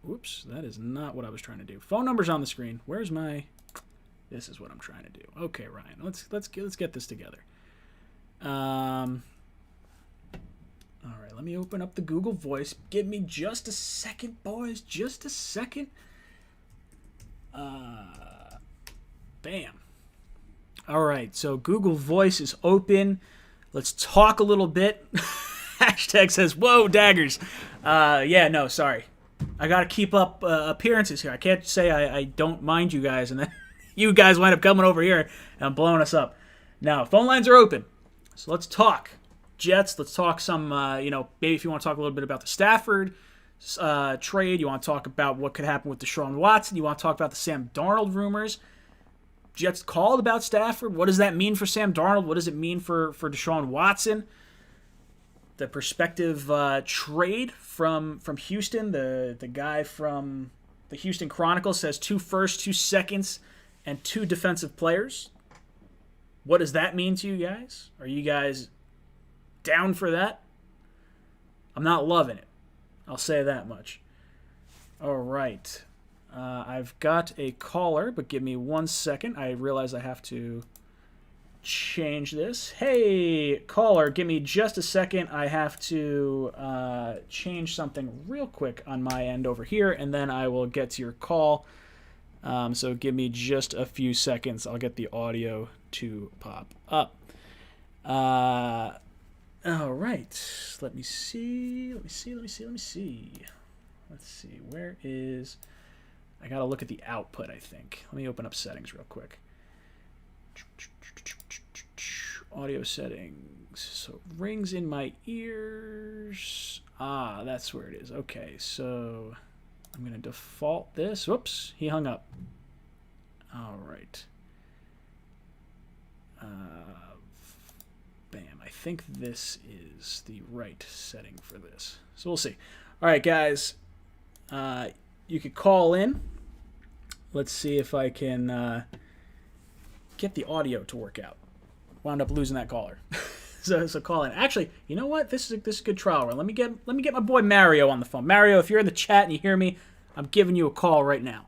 Oops, that is not what I was trying to do. Phone numbers on the screen. Where's my... This is what I'm trying to do. Okay, Ryan, let's get this together. All right, let me open up the Google Voice. Give me just a second, boys. Just a second. Bam. All right, so Google Voice is open. Let's talk a little bit. Hashtag says, whoa, daggers. Yeah, no, sorry. I got to keep up appearances here. I can't say I don't mind you guys, and then you guys wind up coming over here and blowing us up. Now, phone lines are open, so let's talk Jets. Let's talk some, maybe if you want to talk a little bit about the Stafford trade. You want to talk about what could happen with Deshaun Watson. You want to talk about the Sam Darnold rumors. Jets called about Stafford. What does that mean for Sam Darnold? What does it mean for Deshaun Watson? The prospective trade from Houston. The guy from the Houston Chronicle says 2 firsts, 2 seconds, and 2 defensive players. What does that mean to you guys? Are you guys down for that? I'm not loving it. I'll say that much. All right. I've got a caller, but give me 1 second. I realize I have to change this. Hey, caller, give me just a second. I have to change something real quick on my end over here, and then I will get to your call. So give me just a few seconds. I'll get the audio to pop up. All right. Let me see. Let's see. Where is... I got to look at the output, I think. Let me open up settings real quick. Audio settings. So rings in my ears. Ah, that's where it is. Okay, so I'm going to default this. Whoops, he hung up. All right. Bam. I think this is the right setting for this. So we'll see. All right, guys. You could call in. Let's see if I can get the audio to work out. Wound up losing that caller. so call in. Actually, you know what? This is a good trial run. Let me get my boy Mario on the phone. Mario, if you're in the chat and you hear me, I'm giving you a call right now.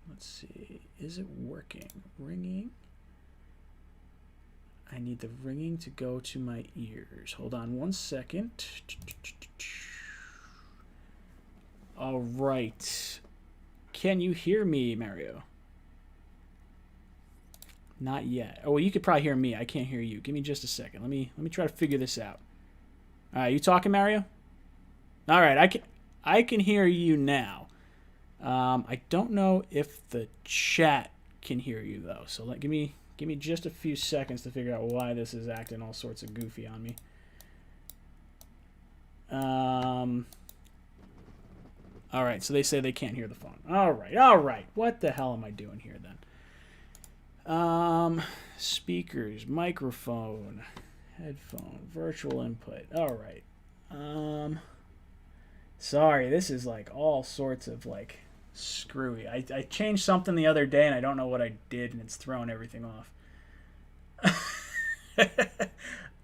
Let's see. Is it working? Ringing. I need the ringing to go to my ears. Hold on 1 second. All right. Can you hear me, Mario? Not yet. Oh, well, you could probably hear me. I can't hear you. Give me just a second. Let me try to figure this out. All right, you talking, Mario? All right, I can hear you now. I don't know if the chat can hear you though. So give me just a few seconds to figure out why this is acting all sorts of goofy on me. All right, so they say they can't hear the phone. All right. What the hell am I doing here then? Speakers, microphone, headphone, virtual input. All right. Sorry, this is like all sorts of like screwy. I changed something the other day and I don't know what I did and it's throwing everything off.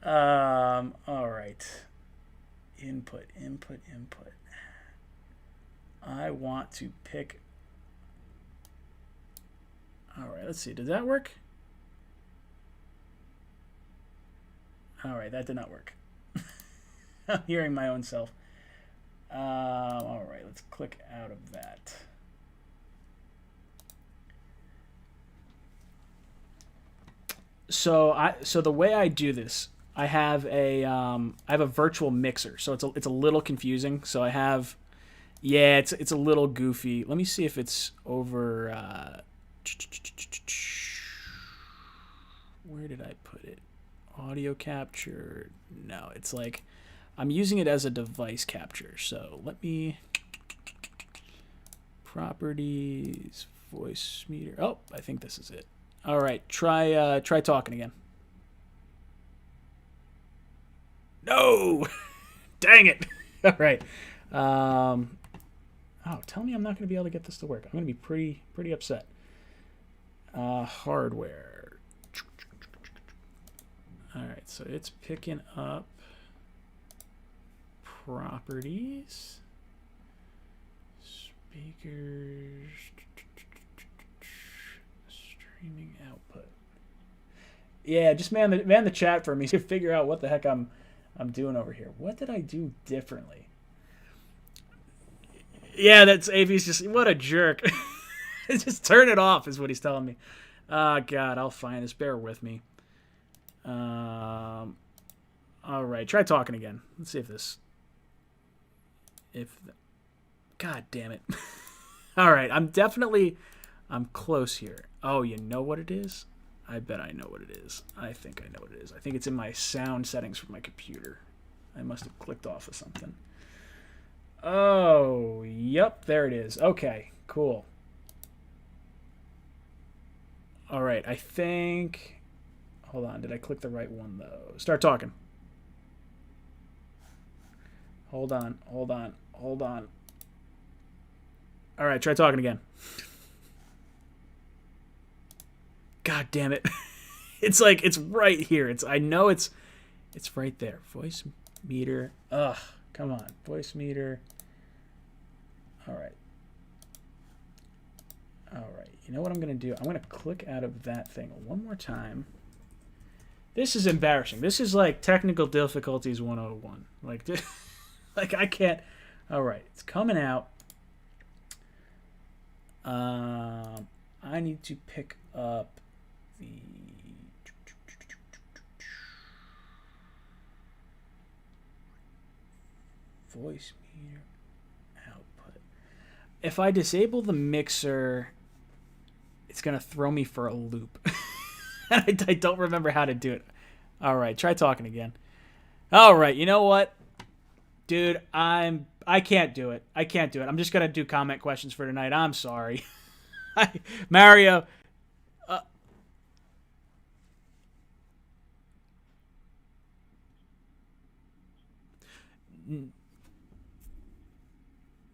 All right. Input. I want to pick. All right, let's see. Did that work? All right, that did not work. I'm hearing my own self. All right, let's click out of that. So the way I do this, I have a virtual mixer. So it's a little confusing. So I have, yeah, it's a little goofy. Let me see if it's over. Where did I put it? Audio capture. No, it's like I'm using it as a device capture. So let me properties, voice meter. Oh, I think this is it. All right, try talking again. No, dang it. All right. Oh, tell me I'm not going to be able to get this to work. I'm going to be pretty upset. Hardware. right, so it's picking up properties, speakers, streaming output. Yeah, just man the chat for me to figure out what the heck I'm doing over here. What did I do differently? Yeah, that's AV's just what a jerk. Just turn it off is what he's telling me. God, I'll find this. Bear with me. All right, try talking again. Let's see if this. God damn it. All right, I'm close here. Oh, you know what it is? I bet I know what it is. I think I know what it is. I think it's in my sound settings for my computer. I must have clicked off of something. Oh, yep, there it is. Okay, cool. All right, I think... Hold on, did I click the right one, though? Start talking. Hold on. All right, try talking again. God damn it. It's right here. I know it's right there. Voice meter. Ugh, come on. Voice meter. All right. You know what I'm going to do? I'm going to click out of that thing one more time. This is embarrassing. This is like technical difficulties 101. Like I can't. All right, it's coming out. I need to pick up the voice meter output. If I disable the mixer, it's going to throw me for a loop. I don't remember how to do it. All right, try talking again. All right, you know what? Dude, I can't do it. I'm just going to do comment questions for tonight. I'm sorry. Mario.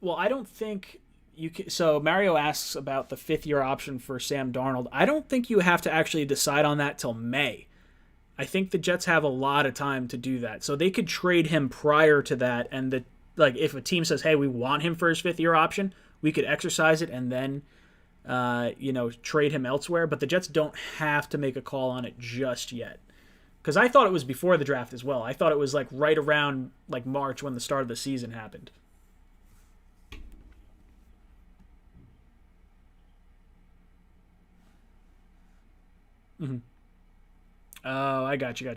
Well, I don't think you can. So Mario asks about the 5th-year option for Sam Darnold. I don't think you have to actually decide on that till May. I think the Jets have a lot of time to do that. So they could trade him prior to that, and if a team says, hey, we want him for his 5th-year option, we could exercise it and then trade him elsewhere. But the Jets don't have to make a call on it just yet. Because I thought it was before the draft as well. I thought it was right around March when the start of the season happened. Mm-hmm. Oh, I got you.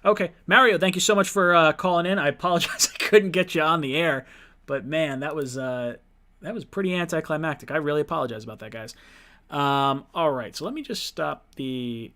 Okay, Mario, thank you so much for calling in. I apologize I couldn't get you on the air, but man, that was pretty anticlimactic. I really apologize about that, guys. All right, so let me just stop the